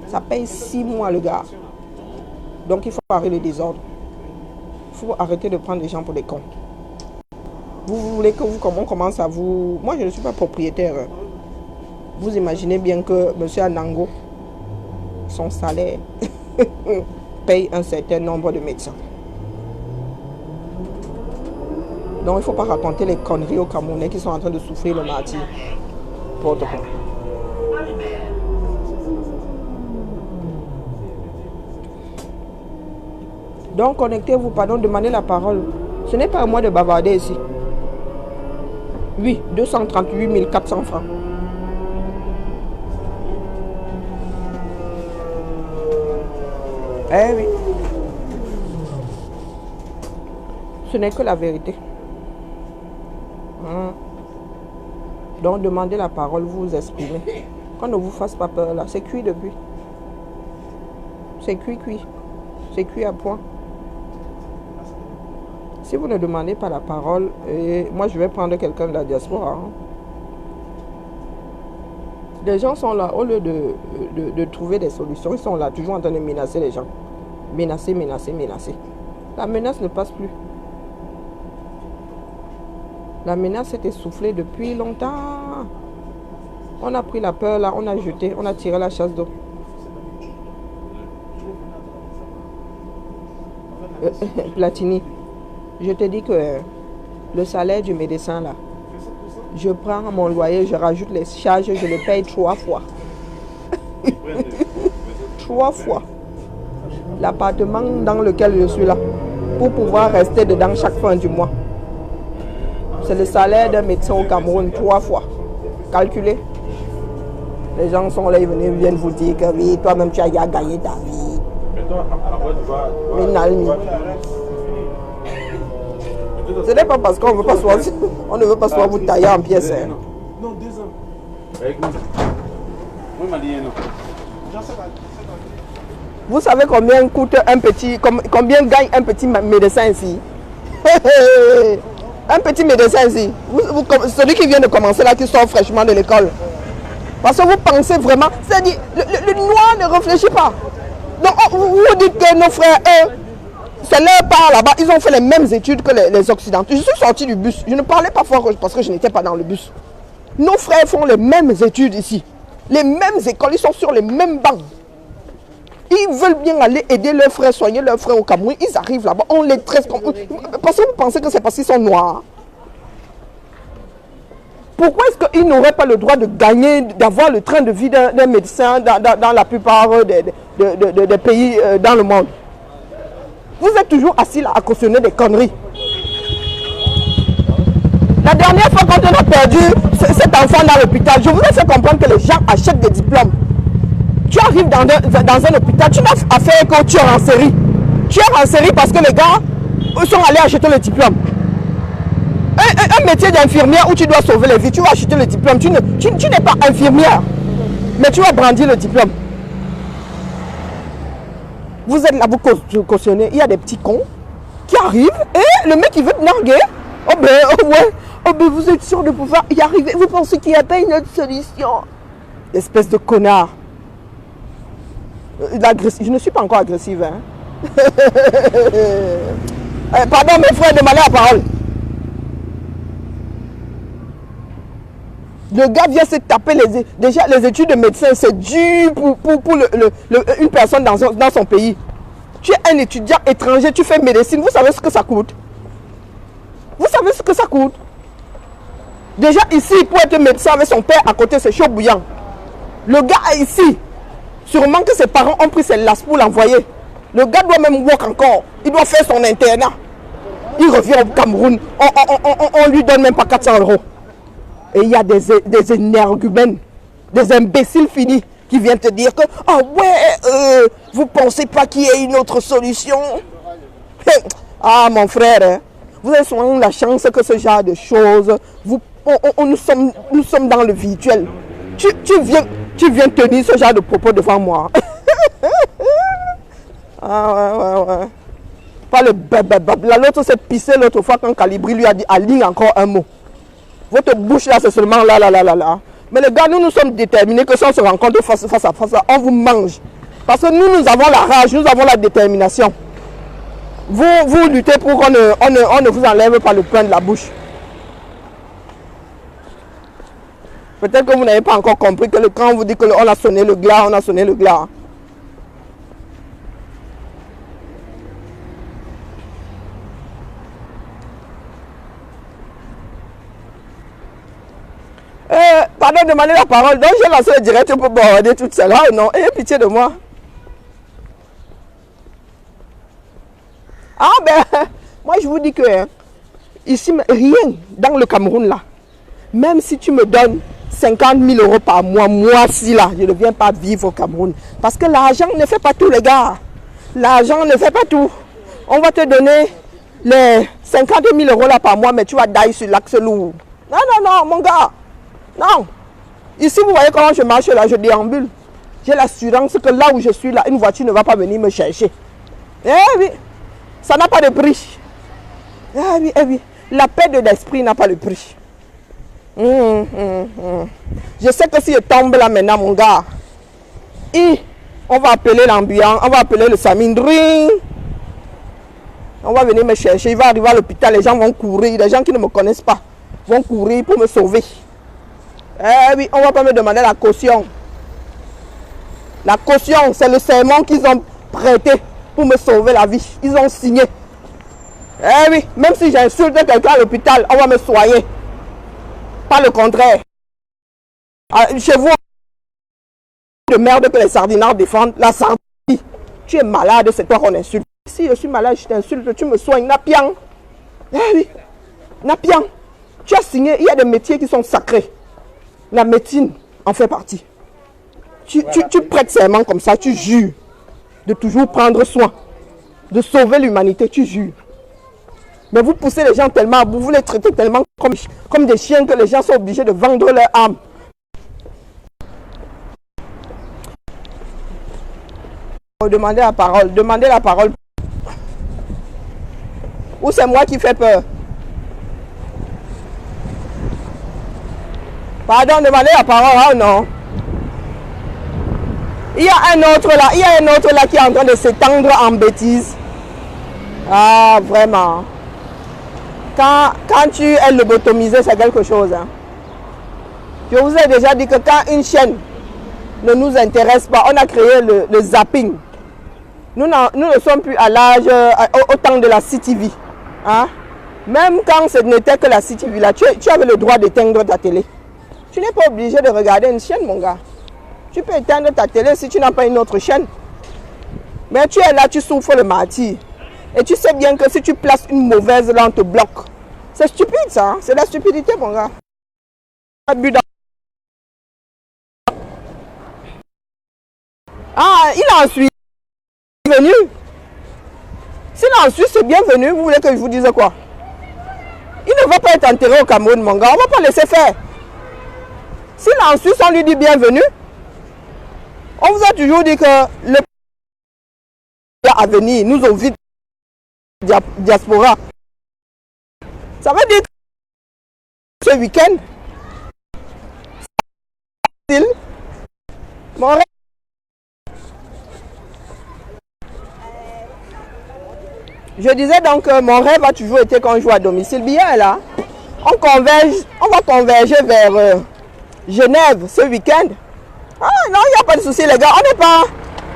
Ça paye 6 mois le gars. Donc il faut arrêter le désordre. Il faut arrêter de prendre les gens pour des cons. Vous voulez que on commence à vous... Moi je ne suis pas propriétaire. Vous imaginez bien que M. Anango, son salaire paye un certain nombre de médecins. Donc il ne faut pas raconter les conneries aux Camerounais qui sont en train de souffrir le martyre. Donc connectez-vous, pardon, demandez la parole. Ce n'est pas à moi de bavarder ici. Oui, 238 400 francs. Eh oui. Ce n'est que la vérité. Donc demandez la parole, vous vous exprimez. Qu'on ne vous fasse pas peur là. C'est cuit depuis. C'est cuit. C'est cuit à point. Si vous ne demandez pas la parole, moi je vais prendre quelqu'un de la diaspora. Les gens sont là, au lieu de trouver des solutions, ils sont là, toujours en train de menacer les gens. Menacer. La menace ne passe plus. La menace s'est essoufflée depuis longtemps. On a pris la peur là, on a jeté, on a tiré la chasse d'eau. Platini, je te dis que le salaire du médecin là, je prends mon loyer, je rajoute les charges, je le paye 3 fois. 3 fois. L'appartement dans lequel je suis là, pour pouvoir rester dedans chaque fin du mois. C'est le salaire d'un médecin au Cameroun 3 fois. Calculez. Les gens sont là, ils viennent vous dire que oui, toi-même tu as gagné ta vie. Mais Nalmi. Ce n'est pas parce qu'on ne veut pas soit vous tailler en pièces.
Non, 2 ans.
Vous savez combien coûte combien gagne un petit médecin ici? Un petit médecin ici, celui qui vient de commencer là, qui sort fraîchement de l'école. Parce que vous pensez vraiment, c'est-à-dire, le noir ne réfléchit pas. Donc vous dites que nos frères, eux, c'est leur part là-bas, ils ont fait les mêmes études que les Occidentaux. Je suis sorti du bus, je ne parlais pas fort parce que je n'étais pas dans le bus. Nos frères font les mêmes études ici, les mêmes écoles, ils sont sur les mêmes bancs. Ils veulent bien aller aider leurs frères, soigner leurs frères au Cameroun. Ils arrivent là-bas, on les traite comme... Parce que vous pensez que c'est parce qu'ils sont noirs. Pourquoi est-ce qu'ils n'auraient pas le droit de gagner, d'avoir le train de vie d'un médecin dans la plupart des pays dans le monde? Vous êtes toujours assis là à cautionner des conneries. La dernière fois quand on a perdu cet enfant dans l'hôpital, je vous ai fait comprendre que les gens achètent des diplômes. Tu arrives dans un hôpital, tu n'as affaire que tu es en série. Tu es en série parce que les gars sont allés acheter le diplôme. Un métier d'infirmière où tu dois sauver les vies, tu vas acheter le diplôme. Tu n'es pas infirmière, mais tu vas brandir le diplôme. Vous êtes là, vous cautionnez. Il y a des petits cons qui arrivent et le mec il veut te narguer. Oh ben, oh ouais. Oh ben, vous êtes sûr de pouvoir y arriver. Vous pensez qu'il n'y a pas une autre solution? Espèce de connard. Je ne suis pas encore agressive. Hein. Pardon, mes frères, demandez la parole. Le gars vient se taper déjà les études de médecin, c'est dur pour une personne dans son pays. Tu es un étudiant étranger, tu fais médecine, vous savez ce que ça coûte? Vous savez ce que ça coûte? Déjà ici, pour être médecin avec son père à côté, c'est chaud bouillant. Le gars ici, sûrement que ses parents ont pris ses lasses pour l'envoyer. Le gars doit même work encore, il doit faire son internat. Il revient au Cameroun, on lui donne même pas 400 €. Et il y a des énergumènes, des imbéciles finis qui viennent te dire que « Ah ouais, vous pensez pas qu'il y ait une autre solution ?» Ah mon frère, hein, vous avez souvent la chance que ce genre de choses, nous sommes dans le virtuel. Tu viens tenir ce genre de propos devant moi. Ah ouais. Pas le bababab. L'autre s'est pissé l'autre fois quand Calibri lui a dit aligne encore un mot. Votre bouche là, c'est seulement là. Mais les gars, nous sommes déterminés que si on se rencontre face à face, on vous mange. Parce que nous avons la rage, nous avons la détermination. Vous luttez pour qu'on ne vous enlève pas le pain de la bouche. Peut-être que vous n'avez pas encore compris que quand on vous dit qu'on a sonné le glas, on a sonné le glas. Pardon, demandez la parole. Donc j'ai lancé le direct pour border toute celle là. Non, ayez pitié de moi. Ah ben, moi je vous dis que ici, rien dans le Cameroun là, même si tu me donnes 50 000 € par mois, moi-ci là, je ne viens pas vivre au Cameroun. Parce que l'argent ne fait pas tout les gars. L'argent ne fait pas tout. On va te donner les 50 000 € là par mois, mais tu vas die sur l'axe lourd. Non, mon gars. Non. Ici, vous voyez comment je marche là, je déambule. J'ai l'assurance que là où je suis là, une voiture ne va pas venir me chercher. Eh oui, ça n'a pas de prix. Eh oui, la paix de l'esprit n'a pas de prix. Je sais que si je tombe là maintenant, mon gars, on va appeler l'ambiance, on va appeler le samindring. On va venir me chercher, il va arriver à l'hôpital, les gens vont courir, les gens qui ne me connaissent pas vont courir pour me sauver. Eh oui, on ne va pas me demander la caution. La caution, c'est le serment qu'ils ont prêté pour me sauver la vie. Ils ont signé. Eh oui, même si j'insulte quelqu'un à l'hôpital, on va me soigner. Pas le contraire. Chez vous, de merde que les sardinards défendent, la sardine. Tu es malade, c'est toi qu'on insulte. Si je suis malade, je t'insulte, tu me soignes. Napian. Eh oui, Napian. Tu as signé, il y a des métiers qui sont sacrés. La médecine en fait partie. Tu prêtes serment comme ça, tu jures de toujours prendre soin, de sauver l'humanité, tu jures. Mais vous poussez les gens tellement à bout, vous les traitez tellement comme des chiens que les gens sont obligés de vendre leur âme. Demandez la parole. Ou c'est moi qui fais peur? Pardon, demandez la parole, oh non. Il y a un autre là qui est en train de s'étendre en bêtises. Ah, vraiment. Quand tu es lobotomisé, c'est quelque chose. Hein. Je vous ai déjà dit que quand une chaîne ne nous intéresse pas, on a créé le zapping. Nous ne sommes plus à l'âge, au temps de la CTV. Hein? Même quand ce n'était que la CTV, là, tu avais le droit d'éteindre ta télé. Tu n'es pas obligé de regarder une chaîne, mon gars. Tu peux éteindre ta télé si tu n'as pas une autre chaîne. Mais tu es là, tu souffres le martyre. Et tu sais bien que si tu places une mauvaise là, on te bloque. C'est stupide ça, hein? C'est la stupidité, mon gars. Ah, il a en Suisse. Bienvenu. S'il est en Suisse, c'est bienvenu. Vous voulez que je vous dise quoi? Il ne va va pas être enterré au Cameroun, mon gars. On va pas laisser faire. S'il est en Suisse, on lui dit bienvenue. On vous a toujours dit que le à venir, nous ont vu diaspora. Ça veut dire que ce week-end, mon rêve. Je disais donc que mon rêve a toujours été qu'on joue à domicile. Bien là, on va converger vers Genève ce week-end. Ah non, il n'y a pas de souci les gars,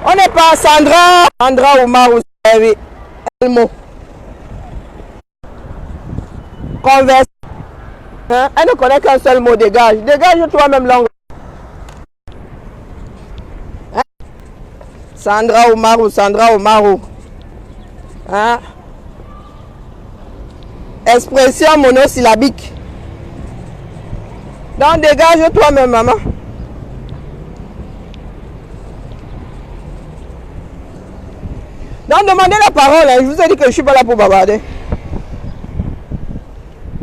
on n'est pas Sandra Omar ou Elmo. Converse. Hein? Elle ne connaît qu'un seul mot, dégage. Dégage toi-même langue. Hein? Sandra Omarou. Hein? Expression monosyllabique. Donc dégage toi-même, maman. Donc demandez la parole, hein. Je vous ai dit que je ne suis pas là pour bavarder.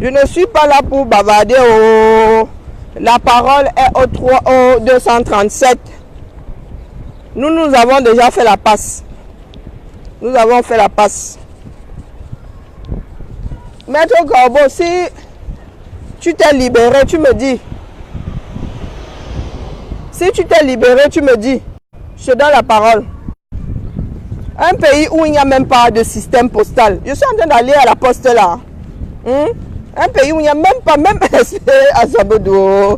Je ne suis pas là pour bavarder. Oh. La parole est au 237. Nous avons déjà fait la passe. Nous avons fait la passe. Maître Corbeau, si tu t'es libéré, tu me dis. Si tu t'es libéré, tu me dis. Je te donne la parole. Un pays où il n'y a même pas de système postal. Je suis en train d'aller à la poste là. Un pays où il n'y a même pas, même à Zambedou.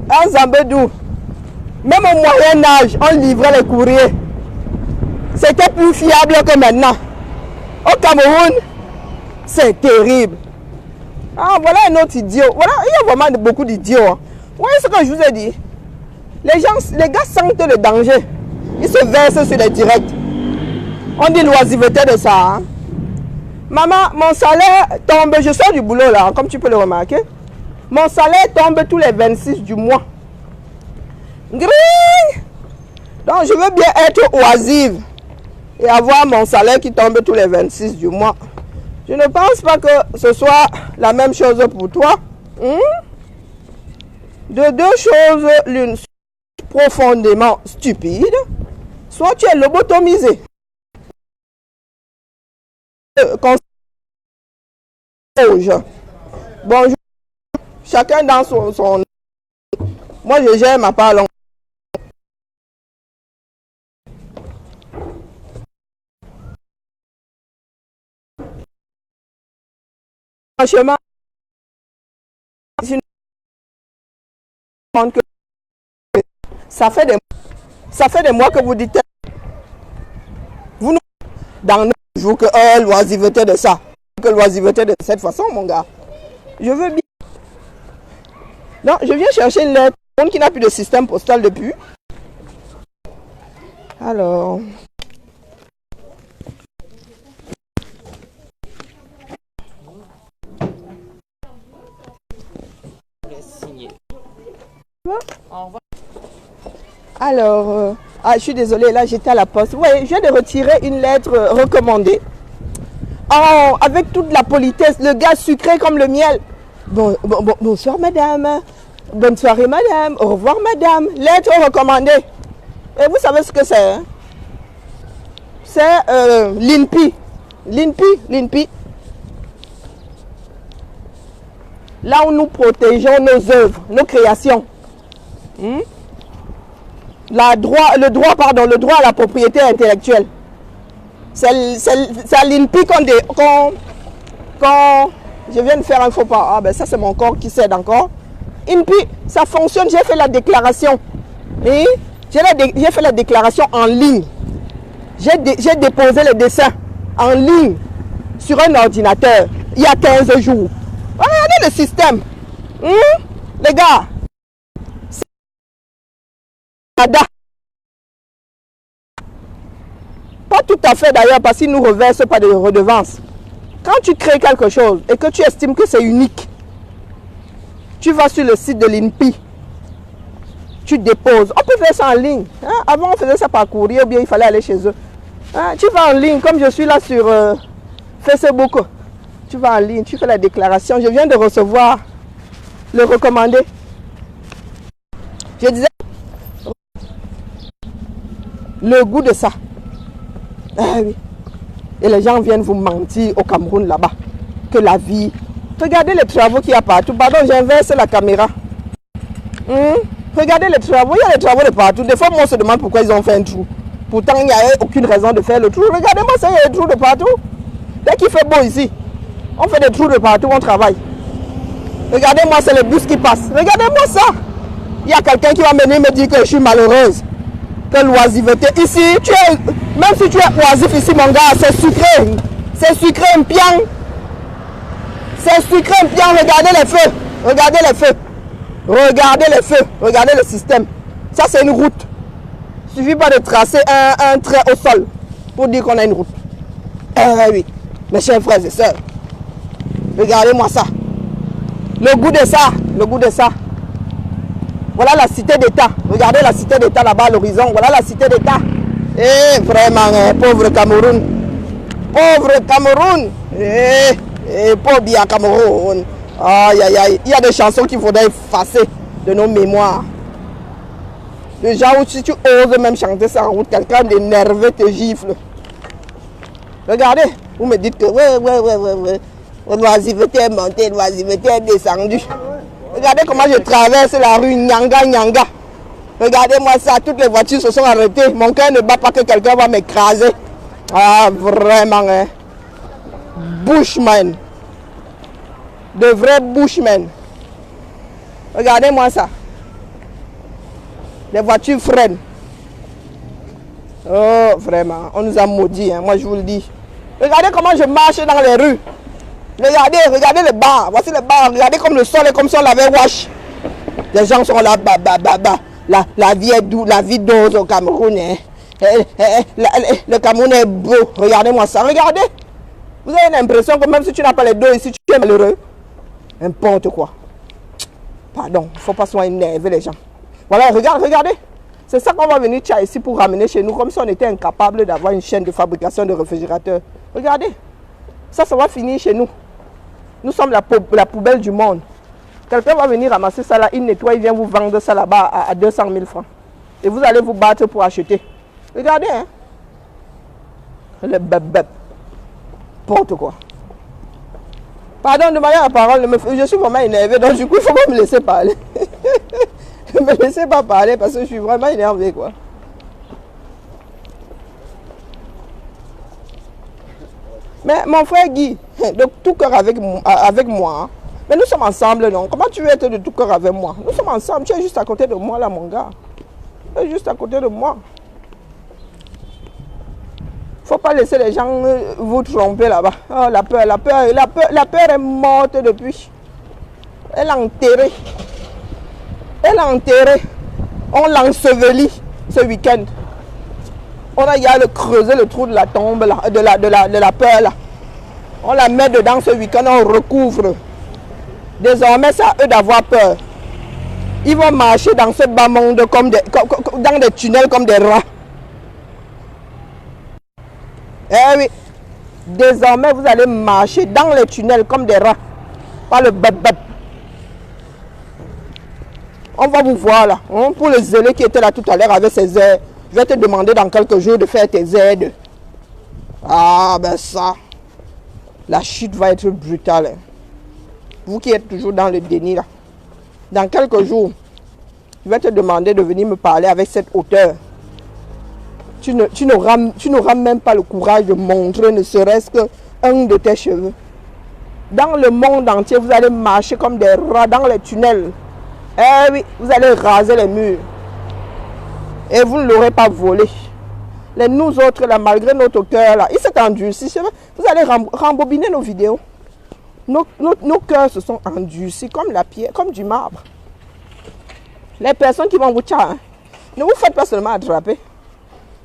À Zambedou. Même au Moyen-Âge, on livrait les courriers. C'était plus fiable que maintenant. Au Cameroun, c'est terrible. Ah, voilà un autre idiot. Voilà, il y a vraiment beaucoup d'idiots. Vous voyez ce que je vous ai dit? Les gars sentent le danger. Ils se versent sur les directs. On dit l'oisiveté de ça. Hein? Maman, mon salaire tombe, je sors du boulot là, comme tu peux le remarquer. Mon salaire tombe tous les 26 du mois. Gring! Donc je veux bien être oisive et avoir mon salaire qui tombe tous les 26 du mois. Je ne pense pas que ce soit la même chose pour toi. De deux choses, l'une profondément stupide, soit tu es lobotomisé. Bonjour. Chacun dans son... Moi, je gère ma part. Franchement, ça fait des mois que vous dites, vous nous, dans nos jours, que l'oisiveté de ça, que l'oisiveté de cette façon, mon gars. Je veux bien. Non, je viens chercher une lettre qui n'a plus de système postal depuis. Alors. Alors, je suis désolée, là j'étais à la poste. Oui, je viens de retirer une lettre recommandée. Oh, avec toute la politesse, le gars sucré comme le miel. Bonsoir madame. Bonne soirée madame. Au revoir madame. Lettre recommandée. Et vous savez ce que c'est? Hein? C'est l'INPI. L'INPI. Là où nous protégeons nos œuvres, nos créations. Le droit à la propriété intellectuelle. C'est à l'INPI quand je viens de faire un faux pas. Ah ben ça c'est mon corps qui cède encore. INPI, ça fonctionne, j'ai fait la déclaration. Et j'ai fait la déclaration en ligne. J'ai déposé le dessin en ligne sur un ordinateur il y a 15 jours. Regardez le système. Les gars. Pas tout à fait d'ailleurs parce qu'ils ne nous reversent pas de redevances. Quand tu crées quelque chose et que tu estimes que c'est unique, tu vas sur le site de l'INPI, tu déposes. On peut faire ça en ligne. Hein? Avant on faisait ça par courrier ou bien il fallait aller chez eux. Hein? Tu vas en ligne comme je suis là sur Facebook. Tu vas en ligne, tu fais la déclaration. Je viens de recevoir le recommandé. Je disais, le goût de ça. Ah oui. Et les gens viennent vous mentir au Cameroun là-bas. Que la vie... Regardez les travaux qu'il y a partout. Pardon, j'inverse la caméra. Regardez les travaux. Il y a des travaux de partout. Des fois, moi, on se demande pourquoi ils ont fait un trou. Pourtant, il n'y a aucune raison de faire le trou. Regardez-moi ça, il y a des trous de partout. Dès qu'il fait beau ici, on fait des trous de partout, on travaille. Regardez-moi, c'est le bus qui passe. Regardez-moi ça. Il y a quelqu'un qui va venir me dire que je suis malheureuse. Que l'oisiveté. Ici, même si tu es oisif ici, mon gars, c'est sucré. C'est sucré, un pian. C'est sucré, un pian. Regardez les feux. Regardez les feux. Regardez les feux. Regardez le système. Ça, c'est une route. Il ne suffit pas de tracer un trait au sol pour dire qu'on a une route. Oui, mes chers frères et sœurs. Regardez-moi ça. Le goût de ça. Le goût de ça. Voilà la cité d'État. Regardez la cité d'État là-bas à l'horizon. Voilà la cité d'État. Eh, vraiment, pauvre Cameroun. Pauvre Cameroun. Pauvre bien Cameroun. Aïe, aïe, aïe. Il y a des chansons qu'il faudrait effacer de nos mémoires. Le genre où si tu oses même chanter ça en route, quelqu'un d'énervé te gifle. Regardez, vous me dites que ouais. L'oisiveté est montée, l'oisiveté est descendue. Regardez comment je traverse la rue Nyanga. Regardez-moi ça, toutes les voitures se sont arrêtées. Mon cœur ne bat pas que quelqu'un va m'écraser. Ah, vraiment, hein. Bushman. De vrais Bushmen. Regardez-moi ça. Les voitures freinent. Oh, vraiment, on nous a maudits, hein, moi je vous le dis. Regardez comment je marche dans les rues. Regardez les bars. Voici les bars. Regardez comme le sol est comme si on l'avait wash. Les gens sont là, La vie est douce, la vie dose au Cameroun. Hein. Le Cameroun est beau. Regardez-moi ça. Regardez. Vous avez l'impression que même si tu n'as pas les dos ici, tu es malheureux. N'importe quoi. Pardon, il ne faut pas se énerver les gens. Voilà, regardez. C'est ça qu'on va venir ici pour ramener chez nous, comme si on était incapable d'avoir une chaîne de fabrication de réfrigérateurs. Regardez. Ça va finir chez nous. Nous sommes la poubelle du monde. Quelqu'un va venir ramasser ça là, il nettoie, il vient vous vendre ça là-bas à 200 000 francs. Et vous allez vous battre pour acheter. Regardez, hein. Le beb. N'importe quoi. Pardon, demandez la parole. Je suis vraiment énervé, donc du coup, il ne faut pas me laisser parler. Ne me laissez pas parler parce que je suis vraiment énervé, quoi. Mais mon frère Guy, de tout cœur avec moi, mais nous sommes ensemble, non? Comment tu veux être de tout cœur avec moi? Nous sommes ensemble, tu es juste à côté de moi là, mon gars. Tu es juste à côté de moi. Faut pas laisser les gens vous tromper là-bas. Oh, la peur est morte depuis. Elle est enterrée. On l'a ensevelie ce week-end. On a creusé le trou de la tombe, là, de la peur. Là. On la met dedans ce week-end, on recouvre. Désormais, c'est à eux d'avoir peur. Ils vont marcher dans ce bas monde dans des tunnels comme des rats. Eh oui. Désormais, vous allez marcher dans les tunnels comme des rats. Pas le bab. On va vous voir là. Hein, pour le zélé qui était là tout à l'heure avec ses aides. Je vais te demander dans quelques jours de faire tes aides. Ah ben ça. La chute va être brutale. Hein. Vous qui êtes toujours dans le déni là. Dans quelques jours, je vais te demander de venir me parler avec cette hauteur. Tu n'auras même pas le courage de montrer ne serait-ce qu'un de tes cheveux. Dans le monde entier, vous allez marcher comme des rats dans les tunnels. Eh oui, vous allez raser les murs. Et vous ne l'aurez pas volé. Nous autres, là, malgré notre cœur, là, il s'est endurci. Vous allez rembobiner nos vidéos. Nos cœurs se sont endurcis comme la pierre, comme du marbre. Les personnes qui vont vous tcha, hein, ne vous faites pas seulement attraper.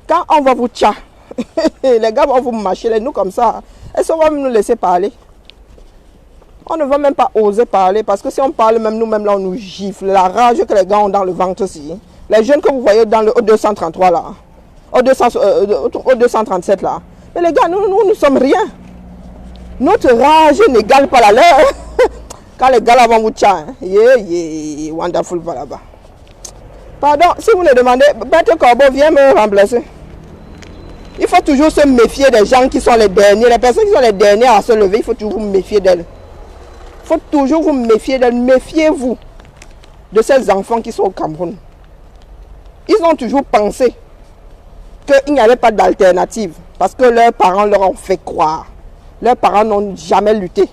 Quand on va vous tcha, les gars vont vous mâcher les nous comme ça. Est-ce qu'on va nous laisser parler? On ne va même pas oser parler parce que si on parle même nous-mêmes là, on nous gifle. La rage que les gars ont dans le ventre aussi. Les jeunes que vous voyez dans le O233 là, au 237 là. Mais les gars, nous sommes rien. Notre rage n'égale pas la leur. Quand les gars là vont vous tchant, wonderful pas là-bas. Pardon, si vous me demandez, Maître Corbeau, viens me remplacer. Il faut toujours se méfier des gens qui sont les derniers. Les personnes qui sont les dernières à se lever, il faut toujours vous méfier d'elles. Il faut toujours vous méfier d'elles. Méfiez-vous de ces enfants qui sont au Cameroun. Ils ont toujours pensé qu'il n'y avait pas d'alternative parce que leurs parents leur ont fait croire. Leurs parents n'ont jamais lutté.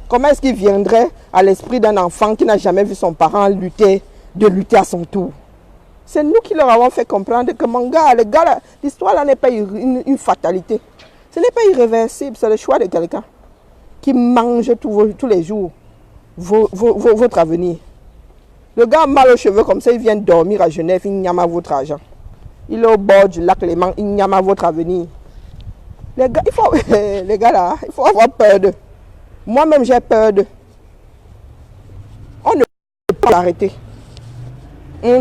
Comment est-ce qu'il viendrait à l'esprit d'un enfant qui n'a jamais vu son parent lutter, de lutter à son tour? C'est nous qui leur avons fait comprendre que mon gars, l'histoire là n'est pas une fatalité. Ce n'est pas irréversible, c'est le choix de quelqu'un qui mange tous les jours votre avenir. Le gars a mal aux cheveux comme ça, il vient dormir à Genève, il n'y a pas votre argent. Il est au bord du lac Léman, il n'y a pas votre avenir. Les gars, les gars là, il faut avoir peur d'eux. Moi-même, j'ai peur d'eux. On ne peut pas l'arrêter.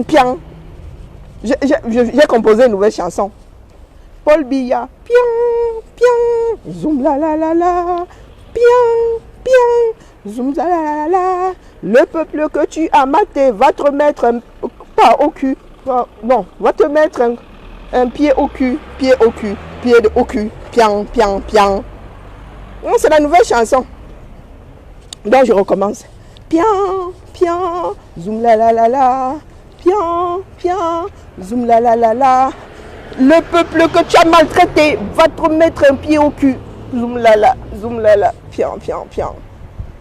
Pian. J'ai composé une nouvelle chanson. Paul Biya. Pian, pian. Zoom la la la la. Pian, pian. Zoom la la la la. Le peuple que tu as maté va te mettre pas au cul. Non, va te mettre un pied au cul. Pied au cul. Pied au cul. Pian, pian, pian. C'est la nouvelle chanson. Donc je recommence. Pian, pian, zoom la la la la. Pian, pian, zoom la la la la. Le peuple que tu as maltraité va te mettre un pied au cul. Zoom la la, pian, pian, pian.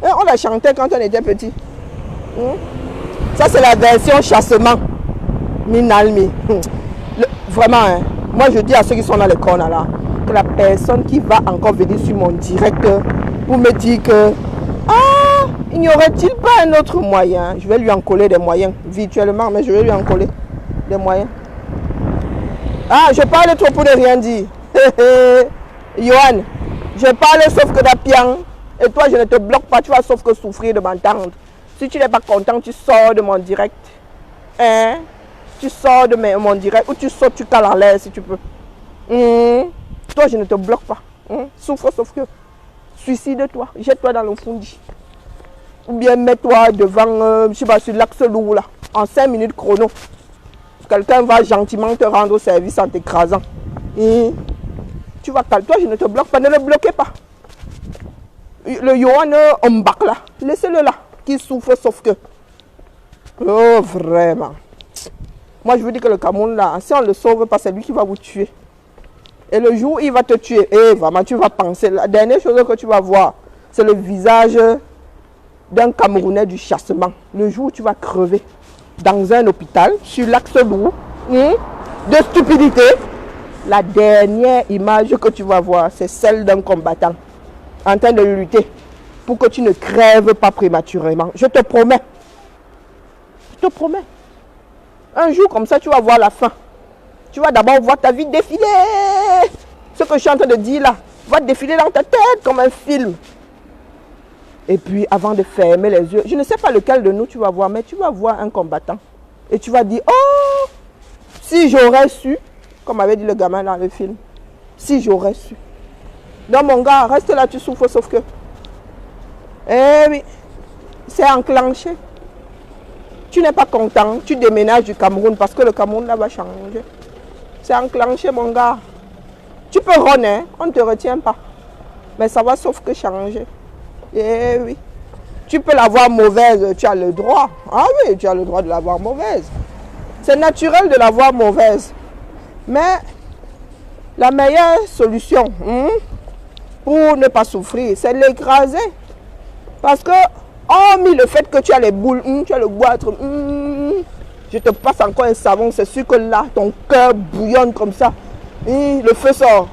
Et on la chantait quand on était petit. Ça c'est la version chassement. Minalmi. Vraiment, hein. Moi je dis à ceux qui sont dans les cornes là, que la personne qui va encore venir sur mon direct pour me dire que il n'y aurait-il pas un autre moyen? Je vais lui en coller des moyens, virtuellement, mais je vais lui en coller des moyens. Ah, je parle trop pour ne rien dire. Johan, je parle sauf que d'Apian. Et toi, je ne te bloque pas, tu vas sauf que souffrir de m'entendre. Si tu n'es pas content, tu sors de mon direct. Hein? Tu sors de mon direct ou tu sautes, tu cales en l'air si tu peux. Toi, je ne te bloque pas. Souffre sauf que. Suicide-toi, jette-toi dans le fondi. Ou bien mets-toi devant, je sais pas, sur l'axe lourd là, en 5 minutes chrono. Quelqu'un va gentiment te rendre service en t'écrasant. Tu vas calmer. Toi, je ne te bloque pas, ne le bloquez pas. Le Johan Ombak là, laissez-le là, qui souffre sauf que. Oh, vraiment. Moi, je vous dis que le Cameroun là, si on ne le sauve pas, c'est lui qui va vous tuer. Et le jour où il va te tuer, vraiment, tu vas penser. La dernière chose que tu vas voir, c'est le visage d'un Camerounais du chassement. Le jour où tu vas crever dans un hôpital, sur l'axe lourd, de stupidité, la dernière image que tu vas voir, c'est celle d'un combattant en train de lutter pour que tu ne crèves pas prématurément. Je te promets. Je te promets. Un jour comme ça, tu vas voir la fin. Tu vas d'abord voir ta vie défiler. Ce que je suis en train de dire là, va défiler dans ta tête comme un film. Et puis, avant de fermer les yeux, je ne sais pas lequel de nous tu vas voir, mais tu vas voir un combattant. Et tu vas dire, oh, si j'aurais su, comme avait dit le gamin dans le film, si j'aurais su. Non, mon gars, reste là, tu souffres, sauf que. Eh oui, c'est enclenché. Tu n'es pas content, tu déménages du Cameroun parce que le Cameroun là va changer. C'est enclenché, mon gars. Tu peux runner, on ne te retient pas. Mais ça va sauf que changer. Eh oui. Tu peux l'avoir mauvaise, tu as le droit. Ah oui, tu as le droit de l'avoir mauvaise. C'est naturel de l'avoir mauvaise. Mais la meilleure solution pour ne pas souffrir, c'est l'écraser. Parce que, hormis le fait que tu as les boules, tu as le goitre, je te passe encore un savon, c'est sûr que là, ton cœur bouillonne comme ça. Le feu sort.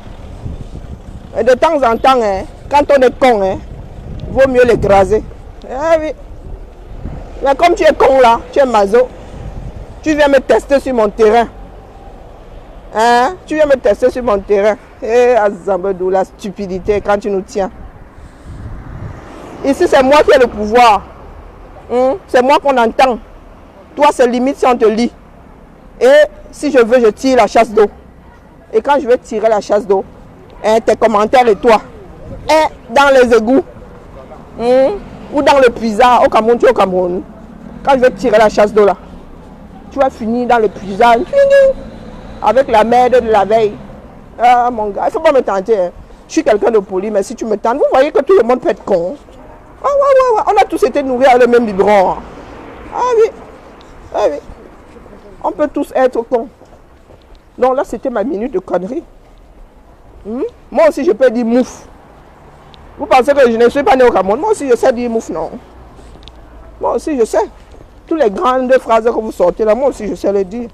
Et de temps en temps, quand on est con, vaut mieux l'écraser. Eh oui. Mais comme tu es con là, tu es maso, tu viens me tester sur mon terrain. Hein? Tu viens me tester sur mon terrain. Azambedou, la stupidité quand tu nous tiens. Ici, c'est moi qui ai le pouvoir. C'est moi qu'on entend. Toi, c'est limite si on te lit. Et si je veux, je tire la chasse d'eau. Et quand je vais tirer la chasse d'eau, tes commentaires et toi, est dans les égouts. Ou dans le puisard. Au Cameroun, tu es au Cameroun. Quand je vais tirer la chasse d'eau là, tu vas finir dans le puisard. Avec la merde de la veille. Ah mon gars, il ne faut pas me tenter. Hein. Je suis quelqu'un de poli, mais si tu me tentes, vous voyez que tout le monde peut être con. Ah ouais. On a tous été nourris avec le même biberon. Ah oui. On peut tous être cons. Donc là, c'était ma minute de connerie. Moi aussi, je peux dire mouf. Vous pensez que je ne suis pas né au Cameroun? Moi aussi, je sais dire mouf, non. Moi aussi, je sais. Toutes les grandes phrases que vous sortez là, moi aussi, je sais les dire.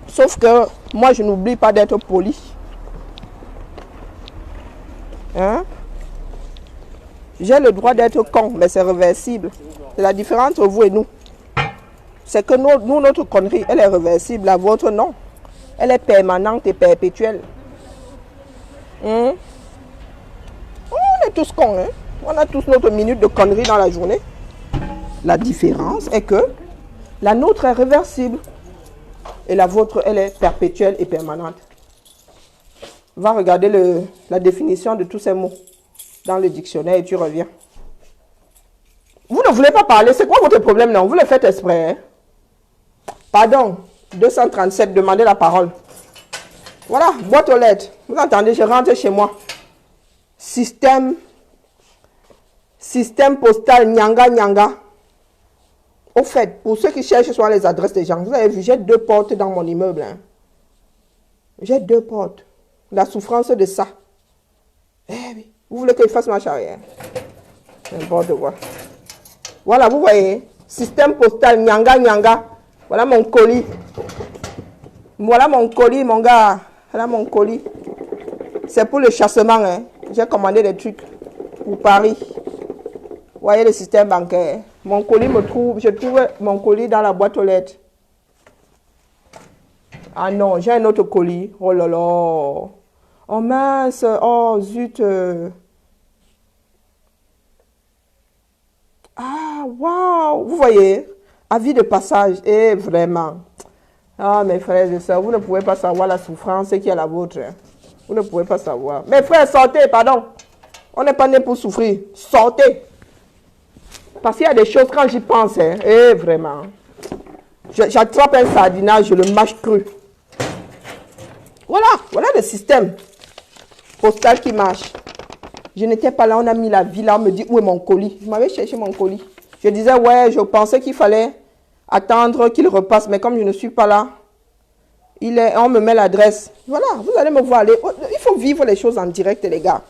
Sauf que moi, je n'oublie pas d'être poli. Hein? J'ai le droit d'être con, mais c'est réversible. C'est la différence entre vous et nous. C'est que nous, notre connerie, elle est réversible. La vôtre, non. Elle est permanente et perpétuelle. On est tous cons. Hein? On a tous notre minute de connerie dans la journée. La différence est que la nôtre est réversible. Et la vôtre, elle est perpétuelle et permanente. Va regarder la définition de tous ces mots dans le dictionnaire et tu reviens. Vous ne voulez pas parler, c'est quoi votre problème, non? Vous le faites exprès. Hein? Pardon, 237, demandez la parole. Voilà, boîte aux lettres. Vous entendez, je rentre chez moi. Système postal Nyanga. Au fait, pour ceux qui cherchent sur les adresses des gens, vous avez vu, j'ai 2 portes dans mon immeuble. Hein. J'ai 2 portes. La souffrance de ça. Eh oui. Vous voulez que je fasse marche arrière? N'importe quoi. Voilà, vous voyez. Système postal Nyanga. Voilà mon colis. Voilà mon colis, mon gars. Voilà mon colis. C'est pour le chassement. Hein. J'ai commandé des trucs pour Paris. Vous voyez le système bancaire. Mon colis je trouve mon colis dans la boîte aux lettres. Ah non, j'ai un autre colis. Oh là là. Oh mince. Oh zut. Ah, waouh. Vous voyez. Avis de passage. Et vraiment. Ah, mes frères et sœurs, vous ne pouvez pas savoir la souffrance qui est la vôtre. Vous ne pouvez pas savoir. Mes frères, sortez, pardon. On n'est pas né pour souffrir. Sortez. Parce qu'il y a des choses, quand j'y pense, hein, et vraiment, j'attrape un sardinage, je le mâche cru. Voilà le système postal qui marche. Je n'étais pas là, on a mis la vie là, on me dit où est mon colis. Je m'avais cherché mon colis. Je disais, ouais, je pensais qu'il fallait attendre qu'il repasse, mais comme je ne suis pas là, on me met l'adresse. Voilà, vous allez me voir aller. Il faut vivre les choses en direct, les gars.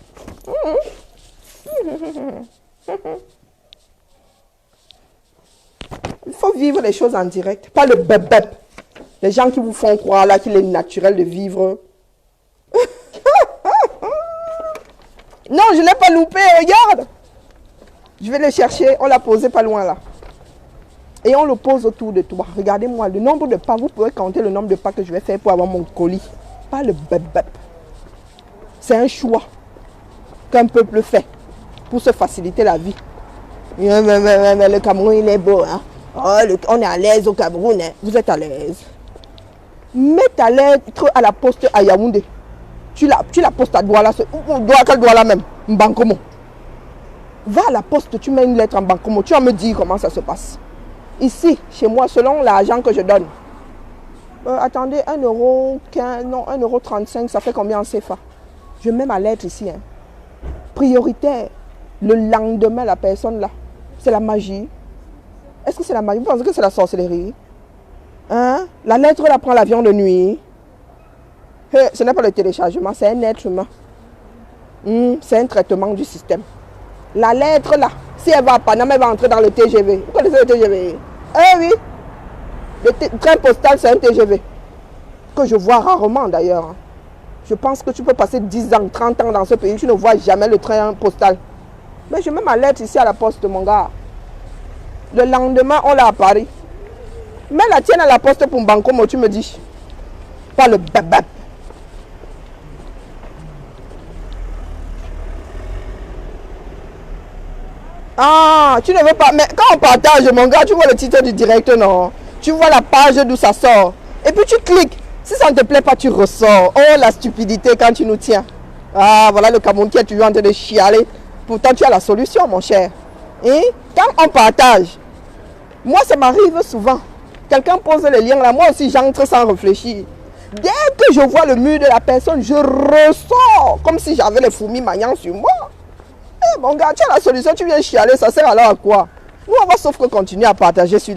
Il faut vivre les choses en direct, pas le bep-bep. Les gens qui vous font croire là qu'il est naturel de vivre. Non, je ne l'ai pas loupé, regarde. Je vais le chercher, on l'a posé pas loin là. Et on le pose autour de toi. Regardez-moi, le nombre de pas, vous pouvez compter le nombre de pas que je vais faire pour avoir mon colis. Pas le bep-bep. C'est un choix qu'un peuple fait pour se faciliter la vie. Mais le Cameroun, il est beau. Hein? Oh, on est à l'aise au Cameroun. Hein? Vous êtes à l'aise. Mets ta lettre à la poste à Yaoundé. Tu la postes à Douala. Quel Douala même? Mbankomo. Va à la poste, tu mets une lettre en Mbankomo. Tu vas me dire comment ça se passe. Ici, chez moi, selon l'argent que je donne. Attendez, 1,15 €, non, 1,35 €, ça fait combien en CFA? Je mets ma lettre ici. Hein? Prioritaire. Le lendemain, la personne là, c'est la magie. Est-ce que c'est la magie? Vous pensez que c'est la sorcellerie? Hein? La lettre là prend l'avion de nuit. Ce n'est pas le téléchargement, c'est un être humain. C'est un traitement du système. La lettre là, si elle va à Panama, elle va entrer dans le TGV. Vous connaissez le TGV? Eh oui. Le train postal, c'est un TGV. Que je vois rarement d'ailleurs. Je pense que tu peux passer 10 ans, 30 ans dans ce pays, tu ne vois jamais le train postal. Mais je mets ma lettre ici à la poste, mon gars. Le lendemain, on l'a à Paris. Mets la tienne à la poste pour Mbankomo, tu me dis. Pas le bab. Ah, tu ne veux pas. Mais quand on partage, mon gars, tu vois le titre du direct, non? Tu vois la page d'où ça sort. Et puis tu cliques. Si ça ne te plaît pas, tu ressors. Oh, la stupidité quand tu nous tiens. Ah, voilà le Cameroun qui est toujours en train de chialer. Pourtant, tu as la solution, mon cher. Et quand on partage, moi, ça m'arrive souvent. Quelqu'un pose le lien là, moi aussi, j'entre sans réfléchir. Dès que je vois le mur de la personne, je ressors comme si j'avais les fourmis maillant sur moi. Eh, mon gars, tu as la solution, tu viens chialer, ça sert alors à quoi? Nous, on va sauf que continuer à partager sur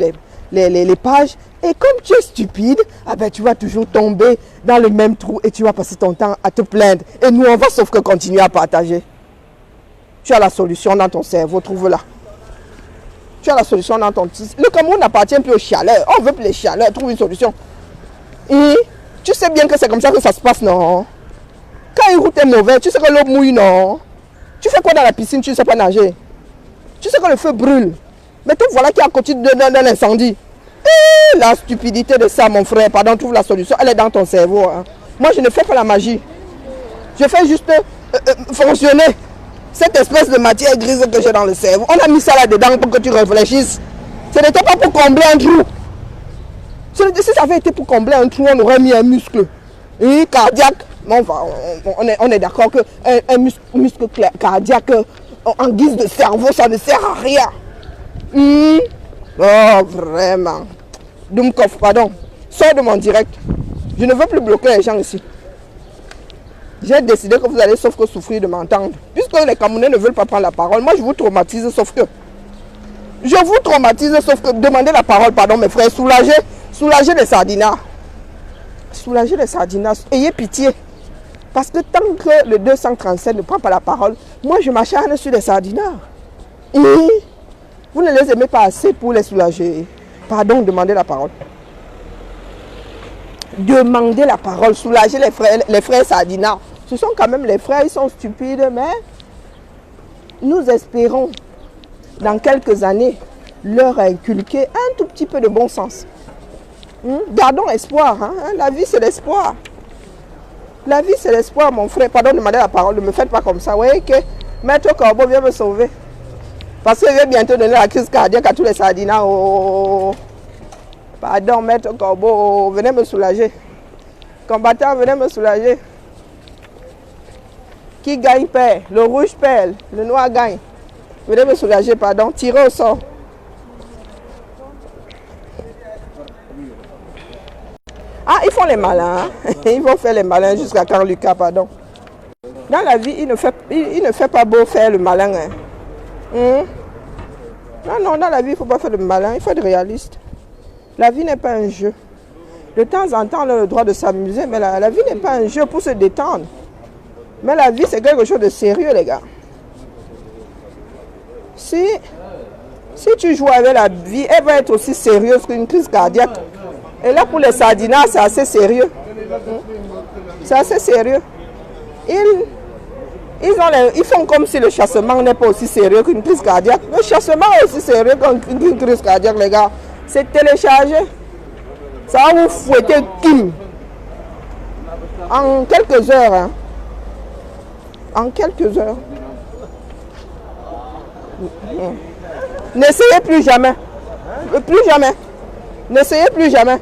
les pages. Et comme tu es stupide, ah ben, tu vas toujours tomber dans le même trou et tu vas passer ton temps à te plaindre. Et nous, on va sauf que continuer à partager. Tu as la solution dans ton cerveau, trouve-la. Tu as la solution dans ton tissu. Le Cameroun n'appartient plus aux chialeurs. On veut plus les chialeurs, trouve une solution. Et tu sais bien que c'est comme ça que ça se passe, non? Quand une route est mauvaise, tu sais que l'eau mouille, non? Tu fais quoi dans la piscine, tu ne sais pas nager? Tu sais que le feu brûle. Mais te voilà qui est à côté d'un incendie. Et la stupidité de ça, mon frère, pardon, trouve la solution. Elle est dans ton cerveau. Hein. Moi, je ne fais pas la magie. Je fais juste fonctionner cette espèce de matière grise que j'ai dans le cerveau. On a mis ça là-dedans pour que tu réfléchisses. Ce n'était pas pour combler un trou. Si ça avait été pour combler un trou, on aurait mis un muscle. Et cardiaque. On est d'accord qu'un muscle cardiaque en guise de cerveau, ça ne sert à rien. Oh, vraiment. Doumkov, pardon. Sors de mon direct. Je ne veux plus bloquer les gens ici. J'ai décidé que vous allez sauf que souffrir de m'entendre. Puisque les Camerounais ne veulent pas prendre la parole, moi je vous traumatise sauf que. Je vous traumatise sauf que demandez la parole, pardon mes frères. Soulagez les sardinards. Soulagez les sardinards. Ayez pitié. Parce que tant que le 237 ne prend pas la parole, moi je m'acharne sur les sardinards. Et vous ne les aimez pas assez pour les soulager. Pardon, demandez la parole. Demandez la parole, soulagez les frères sardinards. Ce sont quand même les frères, ils sont stupides, mais nous espérons dans quelques années leur inculquer un tout petit peu de bon sens. Gardons espoir, hein? La vie c'est l'espoir. La vie c'est l'espoir, mon frère. Pardon, demandez la parole, ne me faites pas comme ça. Vous voyez que Maître Corbeau vient me sauver. Parce qu'il va bientôt donner la crise cardiaque à tous les sardinards. Oh. Pardon, Maître Corbeau, venez me soulager. Combattant, venez me soulager. Qui gagne perd. Le rouge perd, le noir gagne. Venez me soulager, pardon. Tirez au sort. Ah, ils font les malins. Hein? Ils vont faire les malins jusqu'à quand Lucas, pardon. Dans la vie, il ne fait pas beau faire le malin. Hein? Non, dans la vie, il ne faut pas faire le malin. Il faut être réaliste. La vie n'est pas un jeu. De temps en temps, on a le droit de s'amuser, mais la vie n'est pas un jeu pour se détendre. Mais la vie, c'est quelque chose de sérieux, les gars. Si tu joues avec la vie, elle va être aussi sérieuse qu'une crise cardiaque. Et là, pour les sardinards, c'est assez sérieux. C'est assez sérieux. Ils font comme si le chassement n'est pas aussi sérieux qu'une crise cardiaque. Le chassement est aussi sérieux qu'une crise cardiaque, les gars. C'est téléchargé. Ça va vous fouetter Kim. En quelques heures. Hein. En quelques heures. N'essayez plus jamais. Plus jamais. N'essayez plus jamais.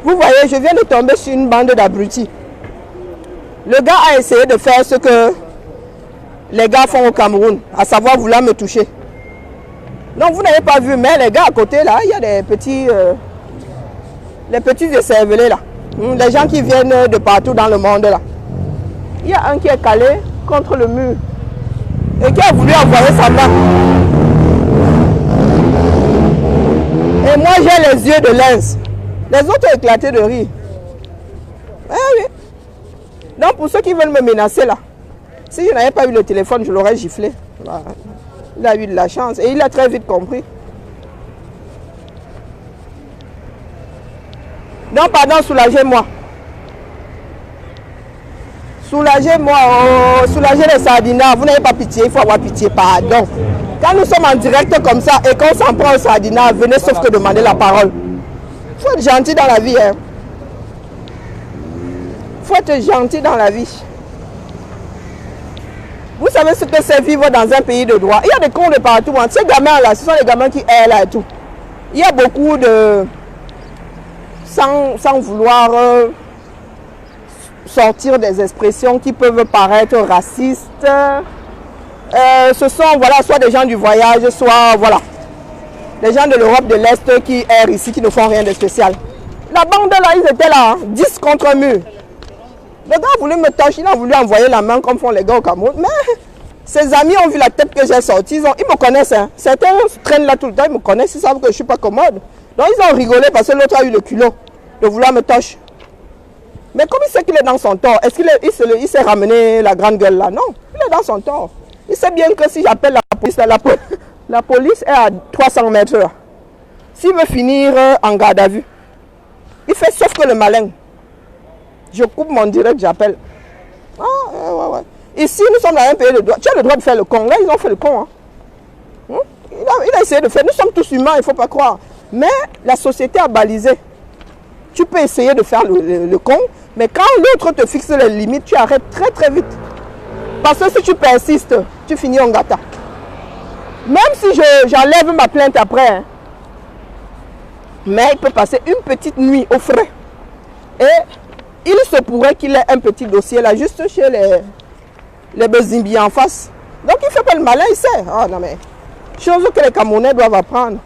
Vous voyez, je viens de tomber sur une bande d'abrutis. Le gars a essayé de faire ce que les gars font au Cameroun, à savoir vouloir me toucher. Donc vous n'avez pas vu, mais les gars à côté là, il y a des petits, les petits écervelés là. Les gens qui viennent de partout dans le monde là. Il y a un qui est calé contre le mur et qui a voulu envoyer sa main. Et moi j'ai les yeux de lynx. Les autres ont éclaté de rire. Ah oui. Donc pour ceux qui veulent me menacer là, si je n'avais pas eu le téléphone, je l'aurais giflé. Voilà. Il a eu de la chance et il a très vite compris. Donc pardon, soulagez-moi. Soulagez-moi, oh, soulagez les sardinards. Vous n'avez pas pitié, il faut avoir pitié, pardon. Quand nous sommes en direct comme ça et qu'on s'en prend aux sardinards, venez sauf que demander la parole. Il faut être gentil dans la vie. Hein. Il faut être gentil dans la vie. Vous savez ce que c'est vivre dans un pays de droit. Il y a des cons de partout. Hein. Ces gamins là, ce sont les gamins qui errent là et tout. Il y a beaucoup de... Sans vouloir sortir des expressions qui peuvent paraître racistes. Ce sont voilà, soit des gens du voyage, soit voilà, des gens de l'Europe de l'Est qui errent ici, qui ne font rien de spécial. La bande là, ils étaient là, hein, 10 contre un mur. Le gars a voulu me toucher, il a voulu envoyer la main comme font les gars au Cameroun. Mais ses amis ont vu la tête que j'ai sortie, ils me connaissent. Hein. Certains traînent là tout le temps, ils me connaissent, ils savent que je ne suis pas commode. Donc ils ont rigolé parce que l'autre a eu le culot de vouloir me toucher. Mais comme il sait qu'il est dans son tort, est-ce qu'il s'est ramené la grande gueule là? Non, il est dans son tort. Il sait bien que si j'appelle la police est à 300 mètres. S'il veut finir en garde à vue, il fait sauf que le malin. Je coupe mon direct, j'appelle. Ah, ouais. Ici, nous sommes dans un pays de droit. Tu as le droit de faire le con. Là, ils ont fait le con. Hein. Il a essayé de faire. Nous sommes tous humains, il ne faut pas croire. Mais la société a balisé. Tu peux essayer de faire le con, mais quand l'autre te fixe les limites, tu arrêtes très très vite. Parce que si tu persistes, tu finis en gâta. Même si j'enlève ma plainte après, hein, mais il peut passer une petite nuit au frais. Et il se pourrait qu'il ait un petit dossier là, juste chez les Bezimbi en face. Donc il ne fait pas le malin, il sait. Oh non mais, chose que les Camerounais doivent apprendre.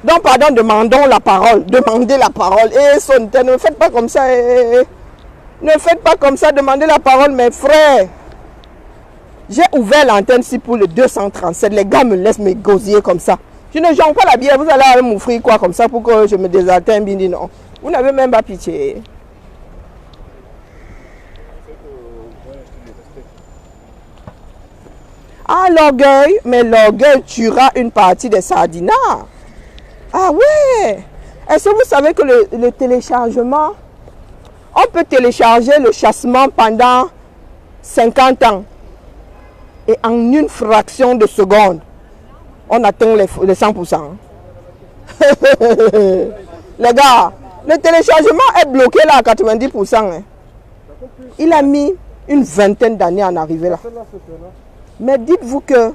Donc pardon, demandons la parole, demandez la parole. Et Sonte, ne faites pas comme ça. Ne faites pas comme ça, demandez la parole mes frères. J'ai ouvert l'antenne ici pour le 237. Les gars me laissent me gosier comme ça. Je ne jongle pas la bière, vous allez m'offrir quoi comme ça pour que je me désaltère bien dit non. Vous n'avez même pas pitié. Ah l'orgueil, mais l'orgueil tuera une partie des sardinats. Ah ouais. Est-ce que vous savez que le téléchargement, on peut télécharger le chassement pendant 50 ans. Et en une fraction de seconde, on atteint les 100%. Les gars, le téléchargement est bloqué là à 90%. Hein. Il a mis une vingtaine d'années à en arriver là. Mais dites-vous que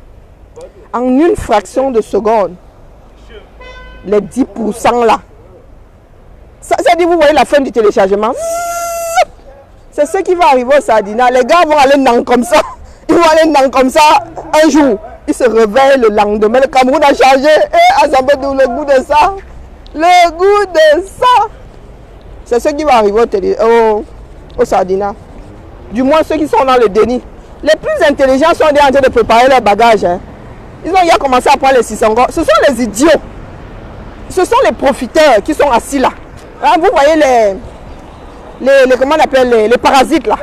en une fraction de seconde, les 10% là, ça dit vous voyez la fin du téléchargement. C'est ce qui va arriver au Sardina. Les gars vont aller non comme ça. Ils vont aller non comme ça un jour. Ils se réveillent le lendemain. Le Cameroun a changé. Et Azambedou, le goût de ça. Le goût de ça. C'est ce qui va arriver au Sardina. Du moins ceux qui sont dans le déni. Les plus intelligents sont déjà en train de préparer leur bagage. Hein. Ils ont déjà commencé à prendre les 600 gros. Ce sont les idiots. Ce sont les profiteurs qui sont assis là. Hein, vous voyez comment on appelle les parasites là.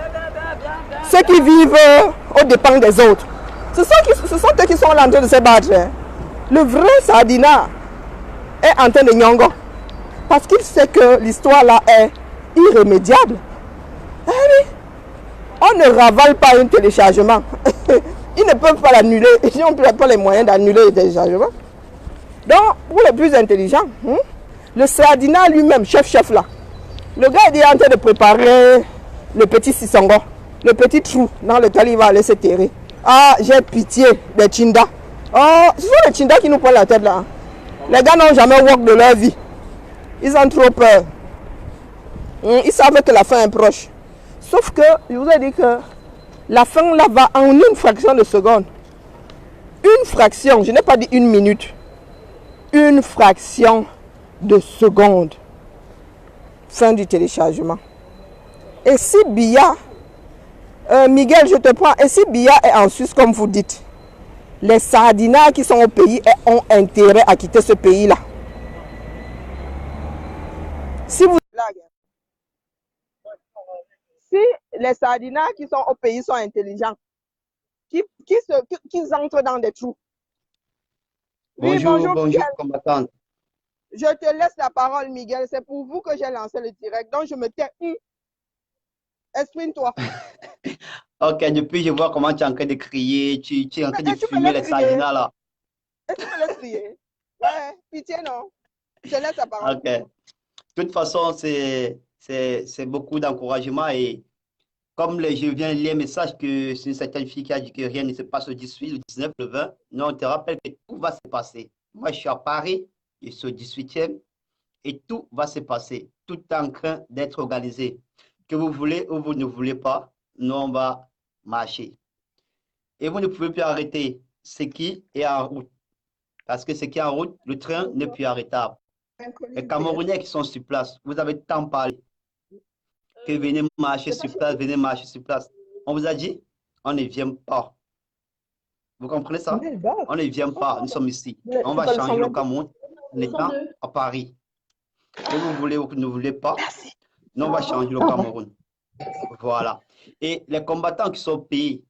Ceux qui vivent aux dépens des autres. Ce sont eux qui sont là en train de se battre. Hein. Le vrai Sardina est en train de nyongo. Parce qu'il sait que l'histoire là est irrémédiable. Ah oui. On ne ravale pas un téléchargement. Ils ne peuvent pas l'annuler. Ils n'ont pas les moyens d'annuler le téléchargement. Donc, pour les plus intelligents, le Sardina lui-même, chef là, le gars est en train de préparer le petit Sissongo, le petit trou dans lequel il va aller se terrer. Ah, j'ai pitié des Tchinda. Oh, ce sont les Tchinda qui nous prennent la tête là. Les gars n'ont jamais walk de leur vie. Ils ont trop peur. Ils savent que la fin est proche. Sauf que, je vous ai dit que la fin là va en une fraction de seconde. Une fraction, je n'ai pas dit une minute. Une fraction de seconde. Fin du téléchargement. Et si Biya, Miguel, je te prends, et si Biya est en Suisse comme vous dites, les Sardinats qui sont au pays ont intérêt à quitter ce pays-là. Si vous... Si les Sardinats qui sont au pays sont intelligents, qui entrent dans des trous.
Bonjour,
oui,
bonjour, combattante.
Je te laisse la parole, Miguel. C'est pour vous que j'ai lancé le direct. Donc, je me tais. Exprime-toi.
Ok, depuis, je vois comment tu es en train de crier. Tu es en train de fumer les Sardinats là.
Est-ce que tu me laisses crier? Ouais, pitié, non. Je te laisse la parole.
Ok. De toute façon, c'est beaucoup d'encouragement et comme je viens de lire un message que c'est une certaine fille qui a dit que rien ne se passe le 18, le 19, le 20, non, on te rappelle que tout va se passer. Moi, je suis à Paris, je suis au 18e et tout va se passer. Tout est en train d'être organisé. que vous voulez ou vous ne voulez pas, nous, on va marcher. Et vous ne pouvez plus arrêter ce qui est en route. Parce que ce qui est en route, le train n'est plus arrêtable. Les Camerounais qui sont sur place, vous avez tant parlé que venez marcher sur place, venez marcher sur place. On vous a dit, on ne vient pas. Vous comprenez ça? On ne vient pas, nous sommes ici. On va changer le Cameroun en étant à Paris. Que vous voulez ou que vous ne voulez pas, nous, on va changer le Cameroun. Voilà. Et les combattants qui sont au pays,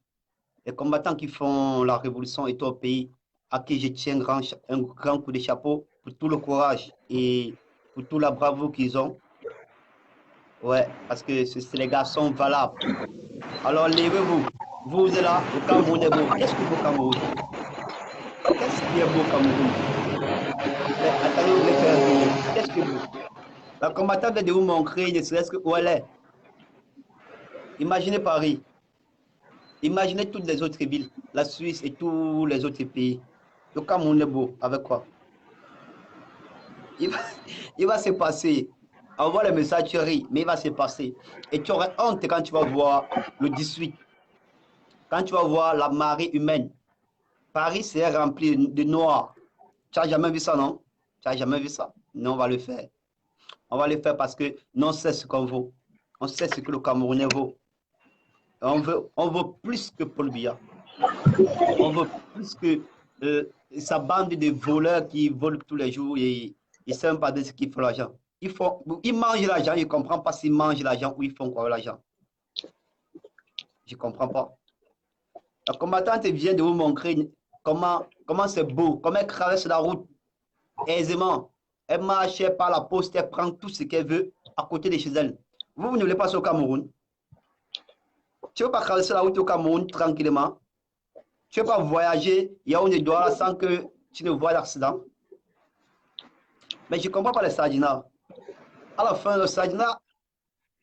les combattants qui font la révolution et au pays, à qui je tiens un grand coup de chapeau pour tout le courage et pour toute la bravoure qu'ils ont. Ouais, parce que c'est les garçons valables. Alors, levez-vous. Vous êtes là, le Cameroun est beau. Qu'est-ce que vous, Cameroun? Qu'est-ce qui est beau, Cameroun? Mais attendez, vous voulez faire venir. Qu'est-ce que vous? La combattante vient de vous montrer, ne serait-ce que où elle est. Imaginez Paris. Imaginez toutes les autres villes, la Suisse et tous les autres pays. Le Cameroun est beau. Avec quoi? Il va se passer. Envoie les messages, tu ris, mais il va se passer. Et tu auras honte quand tu vas voir le 18. Quand tu vas voir la marée humaine. Paris, c'est rempli de noirs. Tu n'as jamais vu ça, non? Tu n'as jamais vu ça? Non, on va le faire. On va le faire parce que non, on sait ce qu'on vaut. On sait ce que le Camerounais vaut. On veut plus que Paul Biya. On veut plus que sa bande de voleurs qui volent tous les jours et ils ne savent pas de ce qu'ils font l'argent. Ils mangent l'argent, ils ne comprennent pas s'ils mangent l'argent ou ils font quoi avec l'argent. Je ne comprends pas. La combattante vient de vous montrer comment c'est beau, comment elle traverse la route aisément. Elle marche par la poste, elle prend tout ce qu'elle veut à côté de chez elle. Vous ne voulez pas au Cameroun? Tu ne veux pas traverser la route au Cameroun tranquillement? Tu ne veux pas voyager, il y a une Douala sans que tu ne vois l'accident? Mais je ne comprends pas les sardinats. À la fin, le sardinat,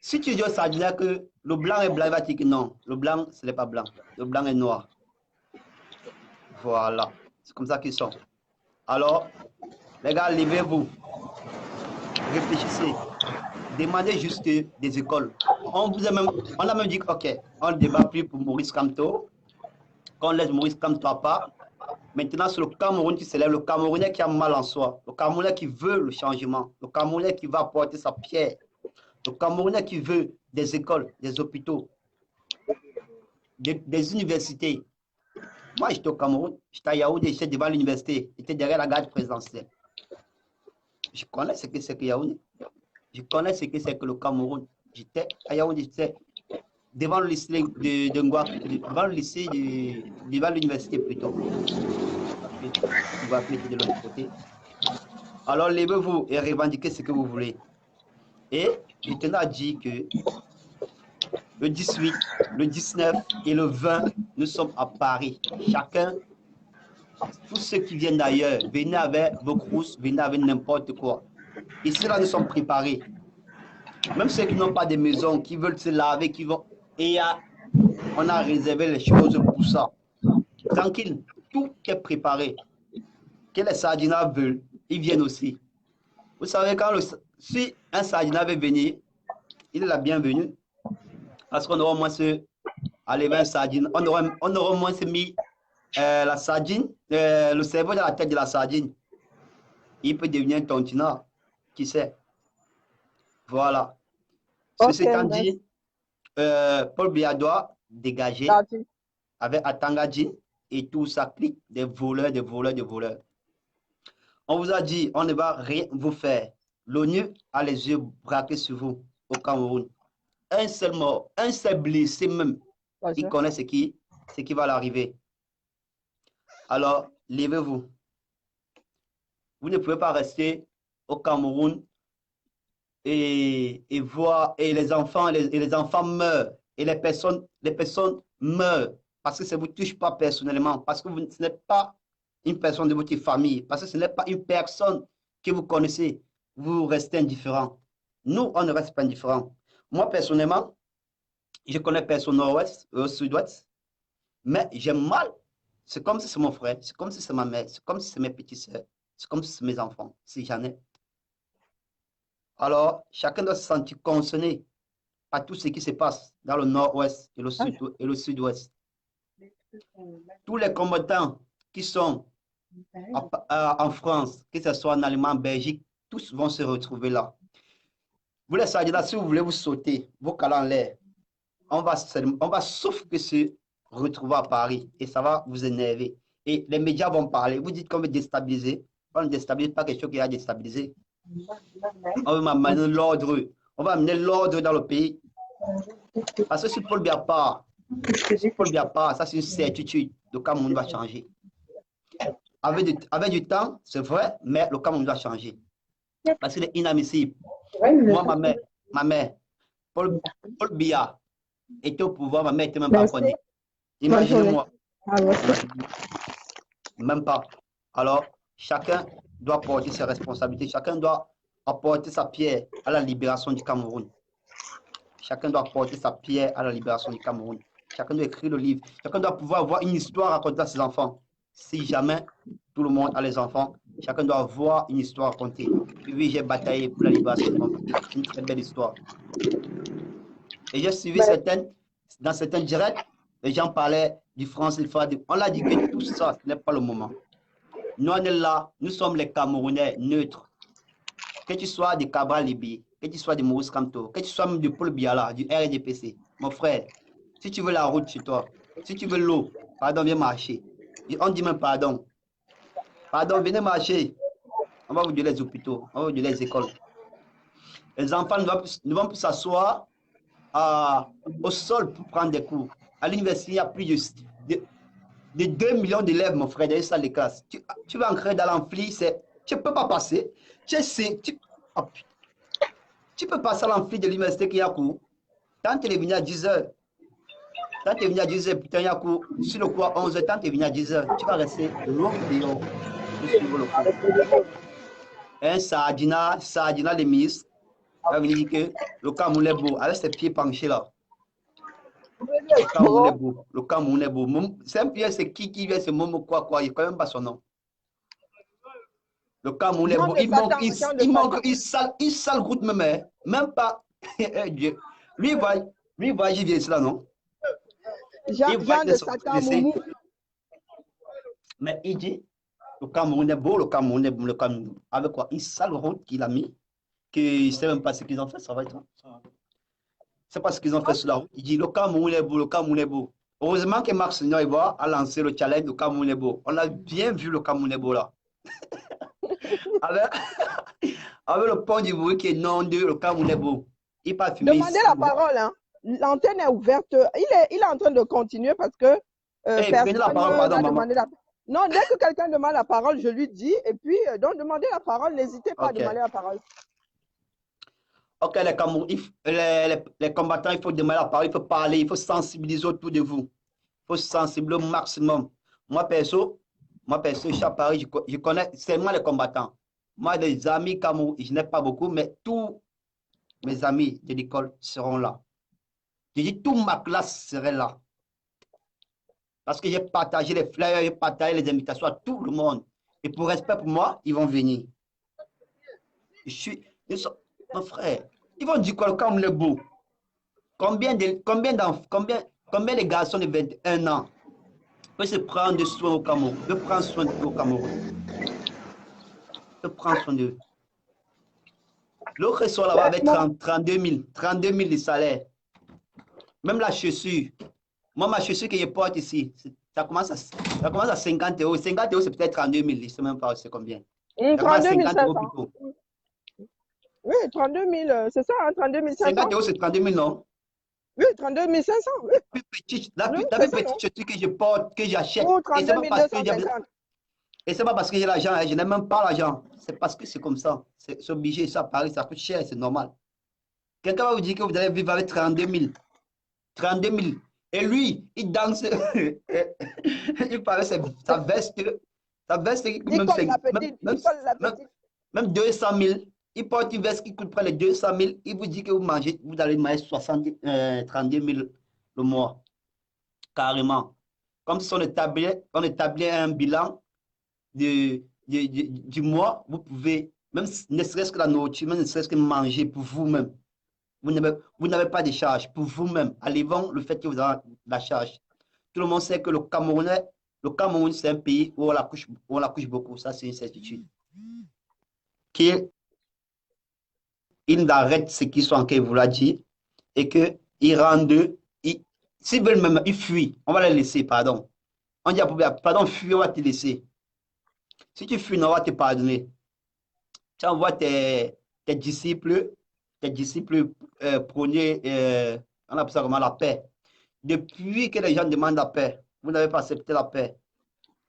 si tu dis au sardinat que le blanc est blanc, il va dire que non, le blanc, ce n'est pas blanc. Le blanc est noir. Voilà. C'est comme ça qu'ils sont. Alors, les gars, levez-vous. Réfléchissez. Demandez juste des écoles. On a même dit, OK, on ne débat plus pour Maurice Kamto. Qu'on laisse Maurice Kamto à part. Maintenant, c'est le Cameroun qui s'élève, le Camerounais qui a mal en soi, le Camerounais qui veut le changement, le Camerounais qui va apporter sa pierre, le Camerounais qui veut des écoles, des hôpitaux, des universités. Moi, j'étais au Cameroun, j'étais à Yaoundé, j'étais devant l'université, j'étais derrière la garde présidentielle. Je connais ce que c'est que Yaoundé. Je connais ce que c'est que le Cameroun. J'étais à Yaoundé, j'étais devant le lycée de Ngwa, devant le lycée, devant l'université plutôt. On va appeler de l'autre côté. Alors, levez-vous et revendiquez ce que vous voulez. Et je tenais à dire que le 18, le 19 et le 20, nous sommes à Paris. Chacun, tous ceux qui viennent d'ailleurs, venez avec vos crousses, venez avec n'importe quoi. Ici, là, nous sommes préparés. Même ceux qui n'ont pas de maison, qui veulent se laver, qui vont... Et on a réservé les choses pour ça. Tranquille, tout est préparé. Que les sardinats veulent, ils viennent aussi. Vous savez, si un sardinat veut venir, il est la bienvenue. Parce qu'on aura au moins enlevé un sardine. On aura au moins mis la sardine, le cerveau dans la tête de la sardine. Il peut devenir un continent. Qui sait? Voilà. Ceci étant dit, Paul Biya doit dégager avec Atangadji et tout ça clique des voleurs, des voleurs, des voleurs. On vous a dit, on ne va rien vous faire. L'ONU a les yeux braqués sur vous au Cameroun. Un seul mort, un seul blessé même. Il connaît ce qui va l'arriver. Alors, levez-vous. Vous ne pouvez pas rester au Cameroun et voir, et les enfants meurent, et les personnes meurent, parce que ça ne vous touche pas personnellement, parce que ce n'est pas une personne de votre famille, parce que ce n'est pas une personne que vous connaissez, vous restez indifférent. Nous, on ne reste pas indifférent. Moi, personnellement, je connais personne au nord-ouest, au sud-ouest, mais j'aime mal. C'est comme si c'est mon frère, c'est comme si c'est ma mère, c'est comme si c'est mes petites soeurs, c'est comme si c'est mes enfants, si j'en ai. Alors, chacun doit se sentir concerné à tout ce qui se passe dans le nord-ouest et le sud-ouest. Tous les combattants qui sont en France, que ce soit en Allemagne, en Belgique, tous vont se retrouver là. Vous les soldats, si vous voulez vous sauter, vos calants en l'air, on va sauf que se retrouver à Paris et ça va vous énerver. Et les médias vont parler. Vous dites qu'on veut déstabiliser. On ne déstabilise pas quelque chose qui a déstabilisé. On va amener l'ordre. On va amener l'ordre dans le pays. Parce que si Paul Biya part, ça c'est une certitude. Le Cameroun va changer. Avec du temps, c'est vrai, mais le Cameroun va changer. Parce qu'il est inadmissible. Moi, ma mère, Paul Biya était au pouvoir, ma mère était même pas connue. Imaginez-moi. Même pas. Alors, chacun doit porter ses responsabilités. Chacun doit apporter sa pierre à la libération du Cameroun. Chacun doit apporter sa pierre à la libération du Cameroun. Chacun doit écrire le livre. Chacun doit pouvoir avoir une histoire à raconter à ses enfants. Si jamais tout le monde a les enfants, chacun doit avoir une histoire à raconter. Oui, j'ai bataillé pour la libération de mon pays. Une très belle histoire. Et j'ai suivi dans certains directs, les gens parlaient du France, on l'a dit que tout ça, ce n'est pas le moment. Nous, on est là, nous sommes les Camerounais neutres. Que tu sois de Cabral Libi, que tu sois de Maurice Kamto, que tu sois de Paul Biya, du RDPC, mon frère, si tu veux la route chez toi, si tu veux l'eau, pardon, viens marcher. On dit même pardon. Pardon, venez marcher. On va vous donner les hôpitaux, on va vous donner les écoles. Les enfants ne vont plus s'asseoir au sol pour prendre des cours. À l'université, il y a plus de 2 millions d'élèves, mon frère, dans les salles de classe. Tu vas entrer dans l'amphi, tu ne peux pas passer. Tu peux passer à l'amphi de l'université qui a cours. Tant que tu es venu à 10 heures. Tant que tu es venu à 10 heures, putain, il y a cours. Sur le cours à 11 heures, tant que tu es venu à 10 heures, tu vas rester long dehors pour suivre le cours. Un Sardina, le ministre, va venir dire que le Cameroun est beau, avec ses pieds penchés là. Le Cameroun est beau. Le Cameroun est beau. C'est un pied, c'est qui vient ce moment quoi, il ne connaît même pas son nom. Le Cameroun est beau. Il manque une sale route même. Même pas. Dieu. Lui, il va y vient cela, non?
Jean de Satan, Moumou.
Mais il dit, le Cameroun est beau, le Cameroun est beau, le Cameroun. Avec quoi? Une sale route qu'il a mis, qu'il ne sait même pas ce qu'ils ont fait, ça va être. C'est pas ce qu'ils ont fait sur la route. Il dit, le Cameroun est beau, le Cameroun est beau. Heureusement que Marc Seigneur a lancé le challenge, le Cameroun est beau. On a bien vu le Cameroun est beau là. avec le pont du bruit qui est non de le Cameroun est beau. Il pas fumé.
Demandez la parole, hein. L'antenne est ouverte. Il est en train de continuer parce que
personne la parole, pardon,
demandé la... Non, dès que quelqu'un demande la parole, je lui dis. Et puis, donc, demandez la parole. N'hésitez pas à demander la parole.
Ok, les combattants, il faut demander la parole, il faut parler, il faut sensibiliser autour de vous. Il faut sensibiliser au maximum. Moi, perso, je suis à Paris, je connais seulement les combattants. Moi, des amis Cameroun, je n'ai pas beaucoup, mais tous mes amis de l'école seront là. Je dis, toute ma classe serait là. Parce que j'ai partagé les flyers, j'ai partagé les invitations à tout le monde. Et pour respect pour moi, ils vont venir. Mon frère, ils vont dire quoi, le Cameroun est beau. Combien de garçons de 21 ans peuvent se prendre soin au Cameroun, peuvent prendre soin d'eux au Cameroun, peuvent prendre soin d'eux. L'autre soir là-bas avec 32 000 de salaire. Même la chaussure. Moi, ma chaussure que je porte ici, ça commence à 50 euros. 50 euros, c'est peut-être 32 000. Je ne sais même pas c'est combien.
32 500. Oui, 32 000, c'est ça, hein, 32 500.
50 euros, c'est 32 000, non?
Oui, 32 500. Oui.
La plus petite chaussure que je porte, que j'achète.
Oh, 32 250.
Et ce n'est pas parce que j'ai l'argent, je n'ai même pas l'argent. C'est parce que c'est comme ça. C'est obligé, ça à Paris, ça coûte cher, c'est normal. Quelqu'un va vous dire que vous allez vivre avec 32 000. 32 000. Et lui, il danse. Il paraît sa veste. Même 200 000. Il porte une veste qui coûte près de 200 000. Il vous dit que vous allez manger 32 000 le mois. Carrément. Comme si on établit un bilan du mois, vous pouvez, même ne serait-ce que la nourriture, même ne serait-ce que manger pour vous-même. vous n'avez pas de charge pour vous-même. Enlevons le fait que vous avez la charge. Tout le monde sait que le Cameroun, c'est un pays où on la couche beaucoup. Ça, c'est une certitude. Qu'il arrête ce qu'ils sont en train de vouloir dire et qu'ils rendent, s'ils veulent même, ils fuient. On va les laisser, pardon. On dit à pardon, fuis, on va te laisser. Si tu fuis, on va te pardonner. Tu envoies tes disciples prôner, on appelle ça comment, la paix. Depuis que les gens demandent la paix, vous n'avez pas accepté la paix.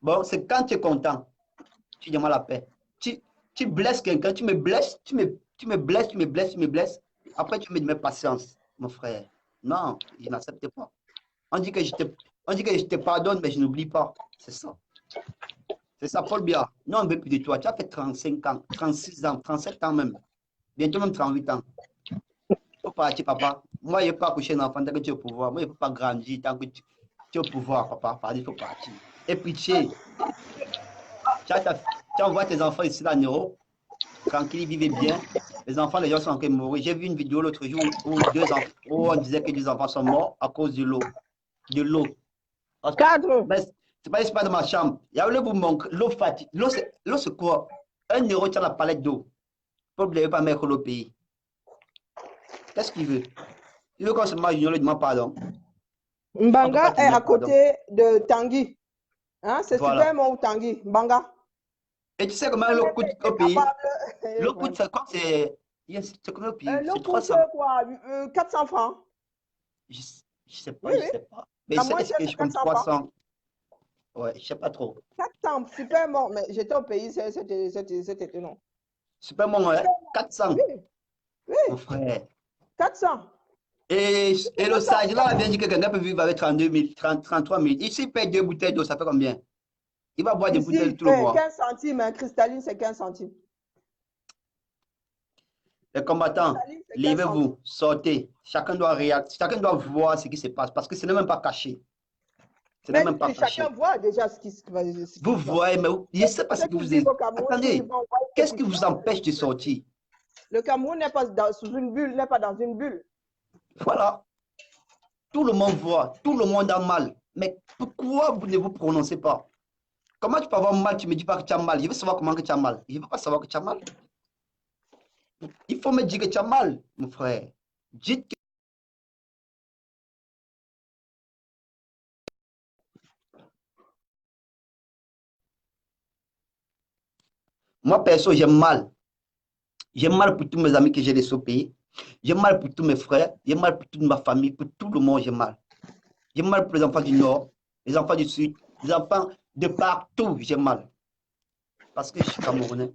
Bon, c'est quand tu es content, tu demandes la paix. Tu blesses quelqu'un, tu me blesses, tu me blesses. Après, tu me dis, mais patience, mon frère. Non, je n'accepte pas. On dit que je te pardonne, mais je n'oublie pas. C'est ça. C'est ça, Paul Biya. Non, on ne veut plus de toi. Tu as fait 35 ans, 36 ans, 37 ans même. Bientôt même 38 ans. Il faut partir, papa. Moi, je ne peux pas coucher un enfant tant que tu es au pouvoir. Moi, je ne peux pas grandir tant que tu es au pouvoir, papa. Il faut partir. Et pitié. Tu envoies tes enfants ici dans l'Europe. Tranquille, ils vivent bien. Les enfants, les gens sont en train de mourir. J'ai vu une vidéo l'autre jour où on disait que 2 enfants sont morts à cause de l'eau. De l'eau.
4.
C'est pas de ma chambre. Il y a vous manque. L'eau fatigue. L'eau, c'est quoi? 1 euro, tu as la palette d'eau. Pour ne pas mettre l'eau au pays. Qu'est-ce qu'il veut? Il veut qu'on se mange, je lui demande pardon.
Mbanga est à côté de Tanguy. Hein? C'est super mon Tanguy. Mbanga.
Et tu sais comment l'eau coûte au pays? L'eau coûte, c'est quoi? C'est combien au pays?
L'eau coûte quoi? 400 francs.
Je sais pas, je sais pas. Mais est-ce que je compte 300? Ouais, je sais pas trop.
400, super bon. Mais j'étais au pays cet été, non?
Super bon, ouais. 400.
Oui.
Mon frère.
400.
Et le sage là vient dire que quelqu'un peut vivre avec 32 000, 33 000. Ici, il paye 2 bouteilles d'eau, ça fait combien? Il va boire des bouteilles tout le mois.
15 centimes, hein, cristalline, c'est 15 centimes.
Les combattants, levez-vous, sortez. Chacun doit voir ce qui se passe parce que ce n'est même pas caché. Ce n'est même pas caché.
Chacun voit déjà ce qui se passe.
Vous voyez, mais je ne sais pas ce que vous êtes. Attendez, qu'est-ce qui vous empêche de sortir?
Le Cameroun n'est pas sous une bulle, n'est pas dans une bulle.
Voilà. Tout le monde voit, tout le monde a mal. Mais pourquoi vous ne vous prononcez pas? Comment tu peux avoir mal, tu ne me dis pas que tu as mal? Je veux savoir comment que tu as mal. Je ne veux pas savoir que tu as mal. Il faut me dire que tu as mal, mon frère. Dites que... Moi, perso, j'ai mal. J'ai mal pour tous mes amis que j'ai laissés au pays. J'ai mal pour tous mes frères. J'ai mal pour toute ma famille. Pour tout le monde, j'ai mal. J'ai mal pour les enfants du Nord, les enfants du Sud, les enfants de partout, j'ai mal. Parce que je suis Camerounais.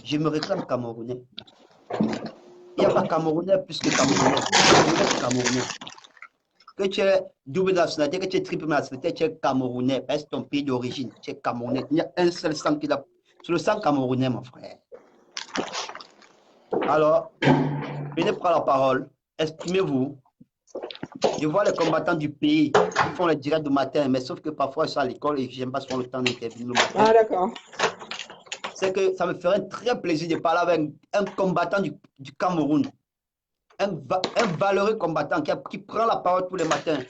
Je me réclame Camerounais. Il n'y a pas Camerounais plus que Camerounais. Camerounais, c'est Camerounais. Que tu es double nationalité, que tu es triple nationalité, tu es Camerounais. Parce que ton pays d'origine, tu es Camerounais. Il y a un seul sang qui a... C'est le sang camerounais, mon frère. Alors, venez prendre la parole. Exprimez-vous. Je vois les combattants du pays qui font les directs du matin, mais sauf que parfois ils sont à l'école et je n'aime pas souvent le temps d'intervenir le matin.
Ah, d'accord.
C'est que ça me ferait très plaisir de parler avec un combattant du Cameroun. Un valeureux combattant qui prend la parole tous les matins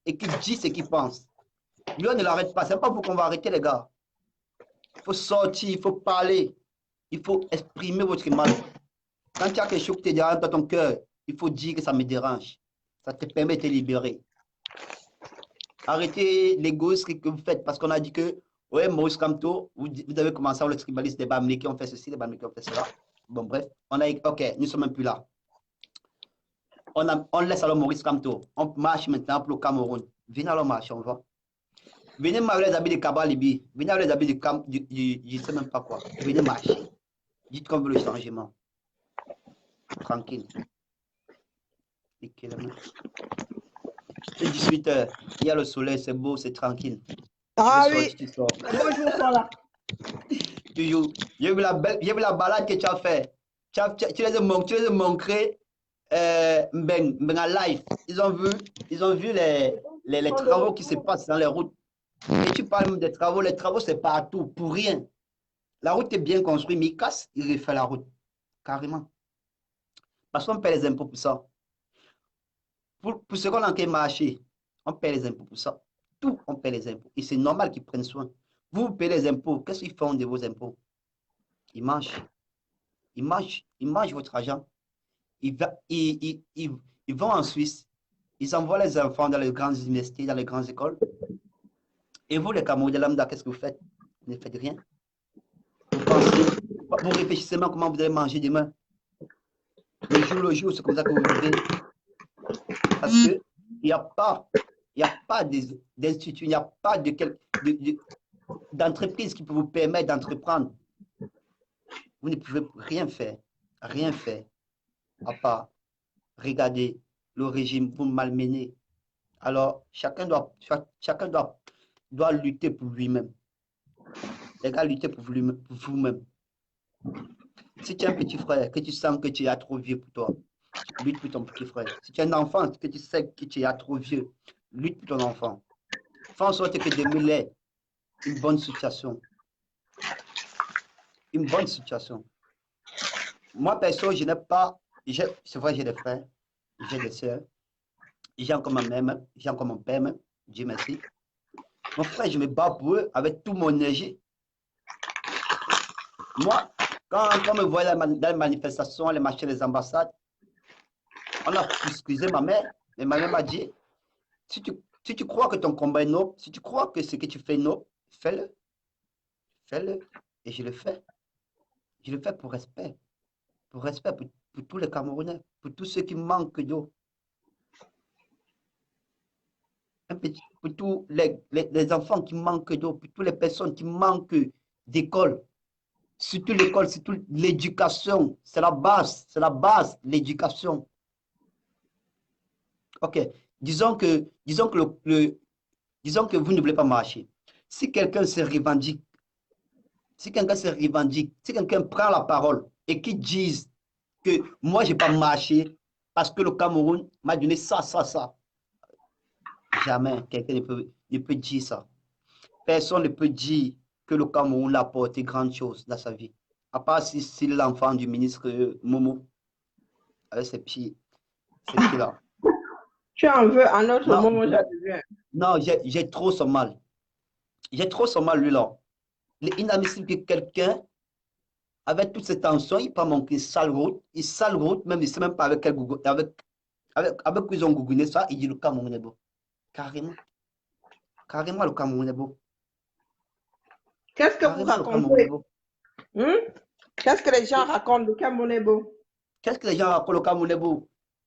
et qui dit ce qu'il pense. Lui, on ne l'arrête pas. Ce n'est pas vous qu'on va arrêter, les gars. Il faut sortir, il faut parler. Il faut exprimer votre mal. Quand tu as quelque chose qui te dérange dans ton cœur, il faut dire que ça me dérange. Ça te permet de te libérer. Arrêtez l'égoïsme que vous faites parce qu'on a dit que, ouais, Maurice Kamto, vous devez commencer à le tribalisme des Bamilés qui ont fait ceci, des Bamilés qui ont fait cela. Bon, bref, on a dit, ok, nous ne sommes même plus là. On laisse alors Maurice Kamto. On marche maintenant pour le Cameroun. Venez alors marcher, on va. Venez avec les habits de Kabalibi. Venez avec les habits je ne sais même pas quoi. Venez marcher. Dites qu'on veut le changement. Tranquille. C'est 18 h. Il y a le soleil, c'est beau, c'est tranquille.
Ah oui. Bonjour, là.
Toujours. J'ai vu la balade que tu as fait. Tu les as montrés en live. Ils ont vu les travaux qui se passent dans les routes. Et tu parles même des travaux. Les travaux, c'est partout, pour rien. La route est bien construite, mais il casse, il refait la route. Carrément. Parce qu'on paie les impôts pour ça. Pour ce qu'on a en marché, on paie les impôts pour ça. Tout, on paie les impôts. Et c'est normal qu'ils prennent soin. Vous payez les impôts. Qu'est-ce qu'ils font de vos impôts? Ils mangent. Ils mangent votre argent. Ils vont en Suisse. Ils envoient les enfants dans les grandes universités, dans les grandes écoles. Et vous, les Camerounais lambda, qu'est-ce que vous faites? Vous ne faites rien. Vous pensez, vous réfléchissez même comment vous allez manger demain. Le jour, c'est comme ça que vous vivez. Parce qu'il n'y a pas, d'institut, il n'y a pas d'entreprise qui peut vous permettre d'entreprendre. Vous ne pouvez rien faire, à part regarder le régime, vous malmener. Alors, chacun doit lutter pour lui-même. Les gars, luttez pour vous-même. Si tu as un petit frère, que tu sens que tu es trop vieux pour toi, lutte pour ton petit frère. Si tu as un enfant, que tu sais que tu es trop vieux, lutte pour ton enfant. Fais en sorte que demain ait une bonne situation. Une bonne situation. Moi, perso, je n'ai pas... C'est vrai, j'ai des frères, j'ai des soeurs, j'ai encore ma mère, j'ai encore mon père, Dieu merci. Mon frère, je me bats pour eux avec toute mon énergie. Moi, quand on me voyait dans les manifestations, les marchés, les ambassades, on a excusé ma mère, mais ma mère m'a dit, si tu crois que ton combat est noble, si tu crois que ce que tu fais est noble, fais-le. Fais-le. Et je le fais. Je le fais pour respect. Pour respect pour tous les Camerounais, pour tous ceux qui manquent d'eau. Pour tous les enfants qui manquent d'eau, pour toutes les personnes qui manquent d'école. Surtout l'école, surtout l'éducation. C'est la base, l'éducation. Ok, disons que vous ne voulez pas marcher. Si quelqu'un se revendique, si quelqu'un prend la parole et qui dise que moi, je n'ai pas marché parce que le Cameroun m'a donné ça. Jamais quelqu'un ne peut dire ça. Personne ne peut dire que le Cameroun a apporté grande chose dans sa vie. À part si c'est l'enfant du ministre Momo, avec ses pieds là.
Tu en veux un autre moment, j'avais.
Non, j'ai trop son mal. J'ai trop son mal, lui, là. Il est inadmissible que quelqu'un, avec toutes ces tensions, il prend mon sale route, même il ne sait même pas avec quel Google, avec quoi ils ont googouné ça, il dit le Cameroun est beau. Carrément. Carrément, le Cameroun est beau.
Qu'est-ce que vous racontez? Qu'est-ce que les gens racontent le Cameroun est beau?
Qu'est-ce que les gens racontent le Cameroun est beau?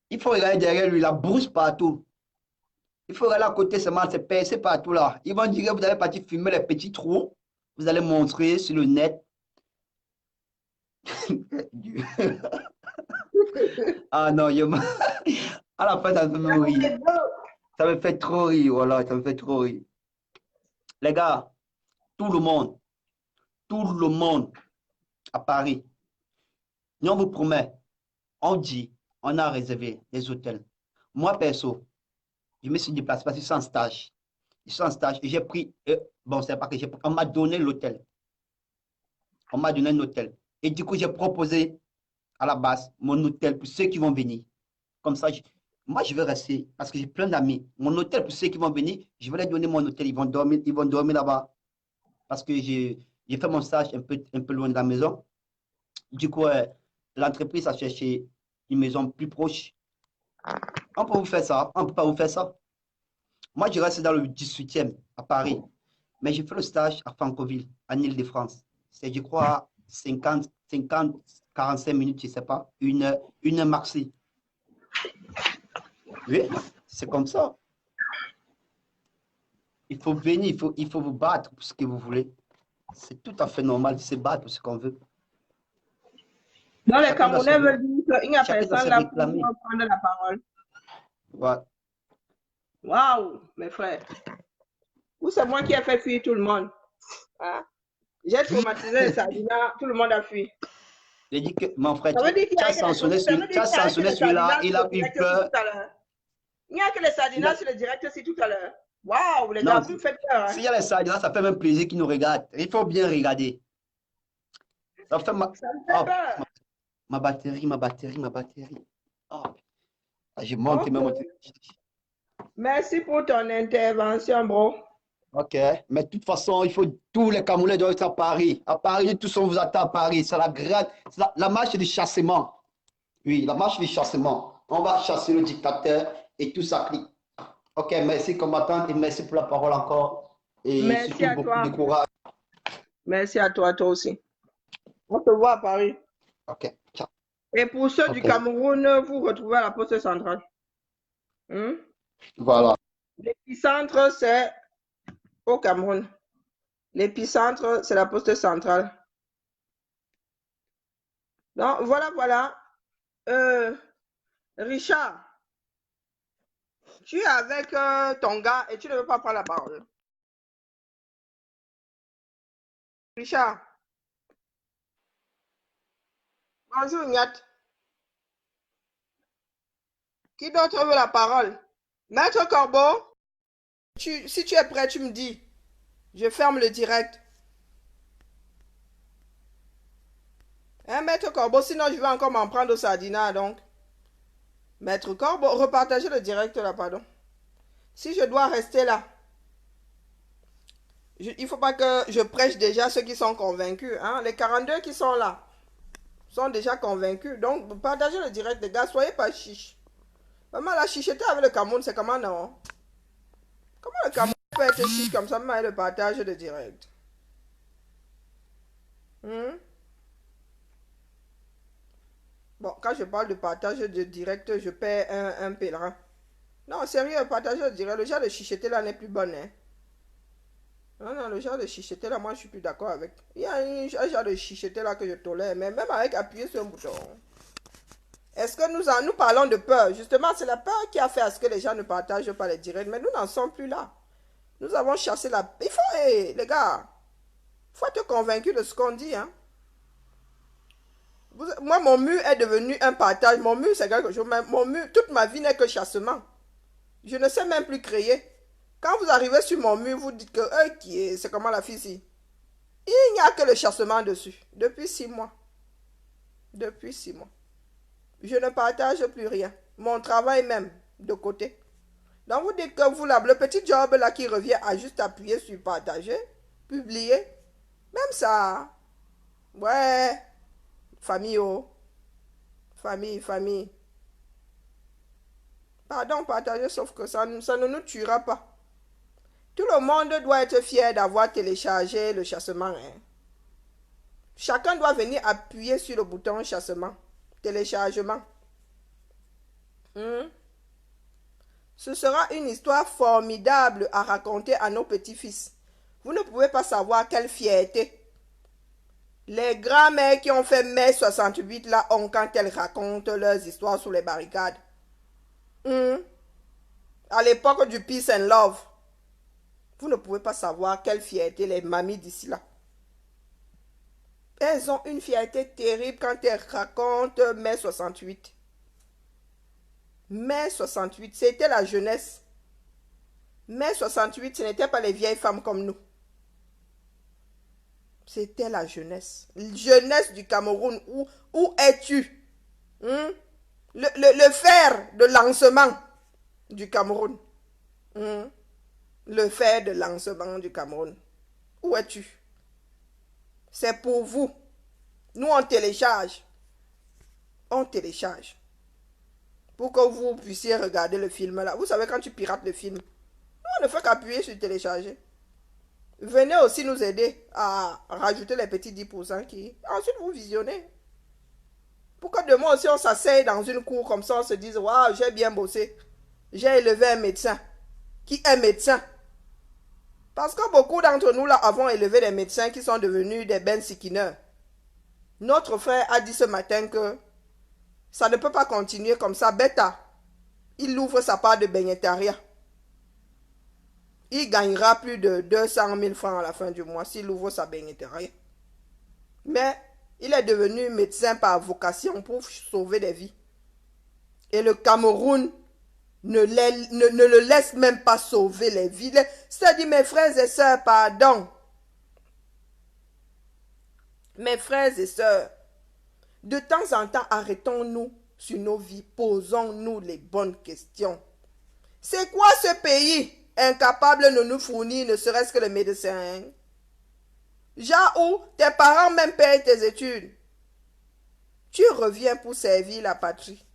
Il faut regarder derrière lui, la brousse partout. Il faut regarder à côté, c'est percé partout là. Ils vont dire que vous allez partir fumer les petits trous. Vous allez montrer sur le net. Ah non, à la fin, ça me fait rire. Ça me fait trop rire, voilà, ça me fait trop rire. Les gars, tout le monde à Paris, nous on vous promet, on dit, on a réservé des hôtels. Moi, perso, je me suis déplacé parce que je suis en stage. Je suis en stage et j'ai pris, bon, c'est pas que j'ai pris, on m'a donné l'hôtel. On m'a donné un hôtel. Et du coup, j'ai proposé à la base mon hôtel pour ceux qui vont venir. Comme ça, moi, je vais rester parce que j'ai plein d'amis. Mon hôtel pour ceux qui vont venir, je vais leur donner mon hôtel. Ils vont dormir là-bas. Parce que j'ai fait mon stage un peu loin de la maison. Du coup, l'entreprise a cherché une maison plus proche. On peut vous faire ça. On ne peut pas vous faire ça. Moi, je reste dans le 18e à Paris. Mais j'ai fait le stage à Franconville, en Île-de-France. C'est, je crois, 50, 45 minutes, je ne sais pas. Une heure maxi. Oui, c'est comme ça. Il faut venir, il faut vous battre pour ce que vous voulez. C'est tout à fait normal de se battre pour ce qu'on veut.
Non, les Camerounais veulent dire qu'il n'y a personne là pour prendre la parole.
Ouais.
Waouh, mes frères. Ou c'est moi qui ai fait fuir tout le monde. Hein? J'ai traumatisé les Sardinats, tout le monde a fui.
J'ai dit que, mon frère, tu as sanctionné celui-là, il a eu peur.
Il n'y a que les Sardinats sur le direct aussi tout à l'heure. Waouh, les gars, vous me faites peur.
S'il y a les Sardinats, ça fait même plaisir qu'ils nous regardent. Il faut bien regarder. Ça me fait peur. Ma batterie. Oh. Je monte même.
Merci pour ton intervention, bro.
Ok, mais de toute façon, tous les Camerounais doivent être à Paris. À Paris, tous on vous attend à Paris. C'est la marche du chassement. Oui, la marche du chassement. On va chasser le dictateur et tout ça clique. Ok, merci combattant et merci pour la parole encore. Et
Merci
surtout
à
beaucoup de
toi.
courage.
Merci à toi, toi aussi. On te voit à Paris.
Ok, ciao.
Et pour ceux du
Ok,
Cameroun, vous retrouvez à la poste centrale.
voilà.
L'épicentre, c'est au Cameroun. L'épicentre, c'est la poste centrale. Donc, voilà. Richard, tu es avec ton gars et tu ne veux pas prendre la parole. Richard, bonjour Niat. Qui d'autre veut la parole? Maître Corbeau, si tu es prêt, tu me dis. Je ferme le direct. Hein, Maître Corbeau, sinon je vais encore m'en prendre au sardinat, donc. Maître Corbeau, repartagez le direct là, pardon. Si je dois rester là, il ne faut pas que je prêche déjà ceux qui sont convaincus. Hein? Les 42 qui sont là sont déjà convaincus. Donc, partagez le direct, les gars. Soyez pas chiches. Vraiment, la chicheter avec le Cameroun, c'est comment non? Comment le Cameroun peut être chiche comme ça, mais le partage de direct? Bon, quand je parle de partage de direct, je perds un pèlerin. Non, sérieux, partage de direct. Le genre de chicheter là n'est plus bon, hein? Non, le genre de chicheter là, moi je suis plus d'accord avec. Il y a un genre de chicheter là que je tolère, mais même avec appuyer sur un bouton. Est-ce que nous parlons de peur? Justement, c'est la peur qui a fait à ce que les gens ne partagent pas les directs, mais nous n'en sommes plus là. Nous avons chassé la... Il faut, les gars, il faut être convaincu de ce qu'on dit, hein. Moi, mon mur est devenu un partage. Mon mur, c'est quelque chose. Mon mur, toute ma vie n'est que chassement. Je ne sais même plus créer. Quand vous arrivez sur mon mur, vous dites que c'est comment la fille. Il n'y a que le chassement dessus. Depuis 6 mois. Depuis 6 mois. Je ne partage plus rien. Mon travail même, de côté. Donc vous dites que vous, là, le petit job là qui revient à juste appuyer sur partager, publier. Même ça. Ouais. Famille, oh. Famille. Pardon, partager, sauf que ça ne nous tuera pas. Tout le monde doit être fier d'avoir téléchargé le chassement. Hein. Chacun doit venir appuyer sur le bouton chassement, téléchargement. Ce sera une histoire formidable à raconter à nos petits-fils. Vous ne pouvez pas savoir quelle fierté. Les grands-mères qui ont fait mai 68 là ont quand elles racontent leurs histoires sous les barricades. À l'époque du Peace and Love. Vous ne pouvez pas savoir quelle fierté les mamies d'ici là. Elles ont une fierté terrible quand elles racontent mai 68. Mai 68, c'était la jeunesse. Mai 68, ce n'était pas les vieilles femmes comme nous. C'était la jeunesse. Jeunesse du Cameroun, où es-tu? Le fer de lancement du Cameroun. Le fer de lancement du Cameroun. Où es-tu? C'est pour vous. Nous, on télécharge. On télécharge. Pour que vous puissiez regarder le film là. Vous savez, quand tu pirates le film, on ne fait qu'appuyer sur télécharger. Venez aussi nous aider à rajouter les petits 10% qui... Ensuite, vous visionnez. Pour que demain aussi, on s'asseye dans une cour comme ça, on se dise, waouh, j'ai bien bossé. J'ai élevé un médecin. Qui est médecin? Parce que beaucoup d'entre nous là avons élevé des médecins qui sont devenus des Ben Sikineurs. Notre frère a dit ce matin que ça ne peut pas continuer comme ça. Beta, il ouvre sa part de bénétariat. Il gagnera plus de 200 000 francs à la fin du mois s'il ouvre sa bénétariat. Mais il est devenu médecin par vocation pour sauver des vies. Et le Cameroun ne le laisse même pas sauver les vies. C'est-à-dire, mes frères et sœurs, pardon. Mes frères et sœurs, de temps en temps, arrêtons-nous sur nos vies. Posons-nous les bonnes questions. C'est quoi ce pays incapable de nous fournir ne serait-ce que le médecin? Genre où tes parents même payent tes études. Tu reviens pour servir la patrie.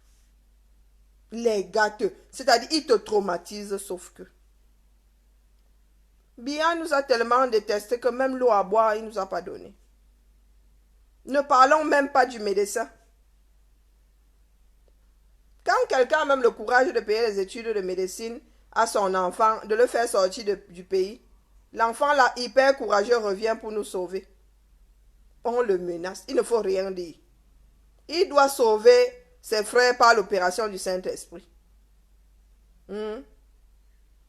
Les gars, c'est-à-dire ils te traumatisent sauf que. Biya nous a tellement détesté que même l'eau à boire, il ne nous a pas donné. Ne parlons même pas du médecin. Quand quelqu'un a même le courage de payer les études de médecine à son enfant, de le faire sortir du pays, l'enfant là, hyper courageux, revient pour nous sauver. On le menace. Il ne faut rien dire. Il doit sauver ses frères par l'opération du Saint-Esprit.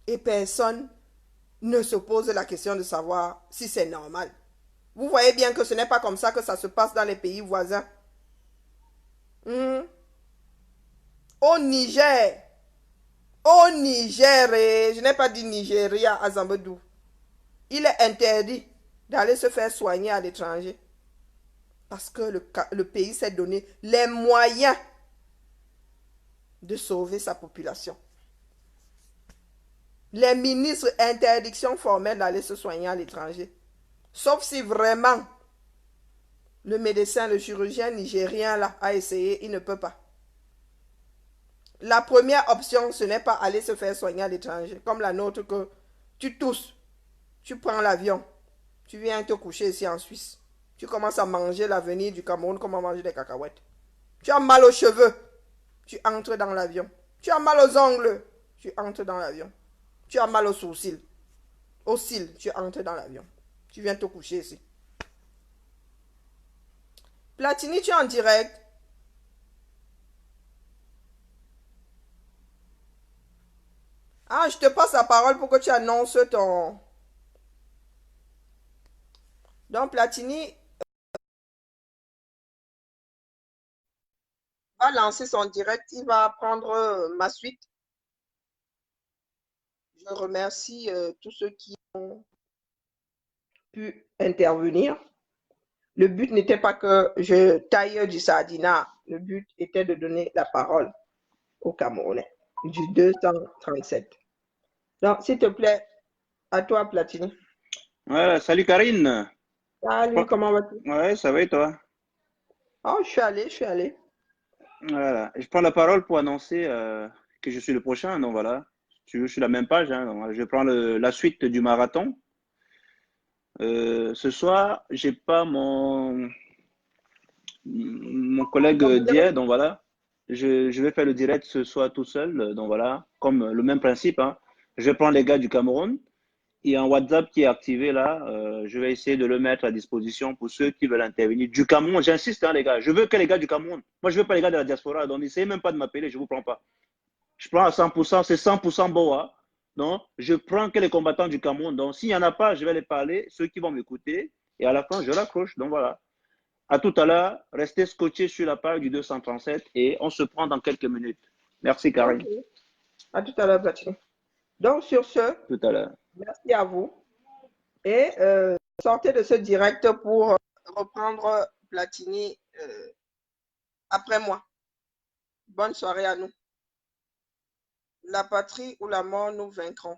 Et personne ne se pose la question de savoir si c'est normal. Vous voyez bien que ce n'est pas comme ça que ça se passe dans les pays voisins. Au Niger, je n'ai pas dit Nigeria à Zambedou, il est interdit d'aller se faire soigner à l'étranger. Parce que le pays s'est donné les moyens de sauver sa population. Les ministres, interdiction formelle d'aller se soigner à l'étranger. Sauf si vraiment le médecin, le chirurgien nigérien là, a essayé, il ne peut pas. La première option, ce n'est pas aller se faire soigner à l'étranger, comme la nôtre que tu tousses, tu prends l'avion, tu viens te coucher ici en Suisse. Tu commences à manger l'avenir du Cameroun comme à manger des cacahuètes. Tu as mal aux cheveux, tu entres dans l'avion. Tu as mal aux ongles, tu entres dans l'avion. Tu as mal aux sourcils, aux cils, tu entres dans l'avion. Tu viens te coucher ici. Platini, tu es en direct. Ah, je te passe la parole pour que tu annonces ton... Donc, Platini va lancer son direct. Il va prendre ma suite. Je remercie tous ceux qui ont pu intervenir. Le but n'était pas que je taille du sardinat. Le but était de donner la parole aux Camerounais du 237. Donc, s'il te plaît, à toi, Platini.
Ouais, salut Karine.
Salut, comment vas-tu?
Ouais, ça va et toi?
Oh, je suis allé.
Voilà. Je prends la parole pour annoncer que je suis le prochain. Donc voilà, je suis la même page. Hein, donc, je prends la suite du marathon. Ce soir, j'ai pas mon collègue d'hier. Donc voilà, je vais faire le direct ce soir tout seul. Donc voilà, comme le même principe. Hein. Je prends les gars du Cameroun. Il y a un WhatsApp qui est activé là. Je vais essayer de le mettre à disposition pour ceux qui veulent intervenir. Du Cameroun, j'insiste, hein, les gars. Je veux que les gars du Cameroun. Moi, je veux pas les gars de la diaspora. Donc, n'essayez même pas de m'appeler, je vous prends pas. Je prends à 100%, c'est 100% Boa. Donc, je prends que les combattants du Cameroun. Donc, s'il n'y en a pas, je vais les parler, ceux qui vont m'écouter. Et à la fin, je raccroche. Donc, voilà. À tout à l'heure. Restez scotchés sur la page du 237 et on se prend dans quelques minutes. Merci, Karine.
Okay. À tout à l'heure, Platini. Donc, sur ce,
Tout à l'heure.
merci à vous. Et sortez de ce direct pour reprendre Platini après moi. Bonne soirée à nous. La patrie ou la mort, nous vaincrons.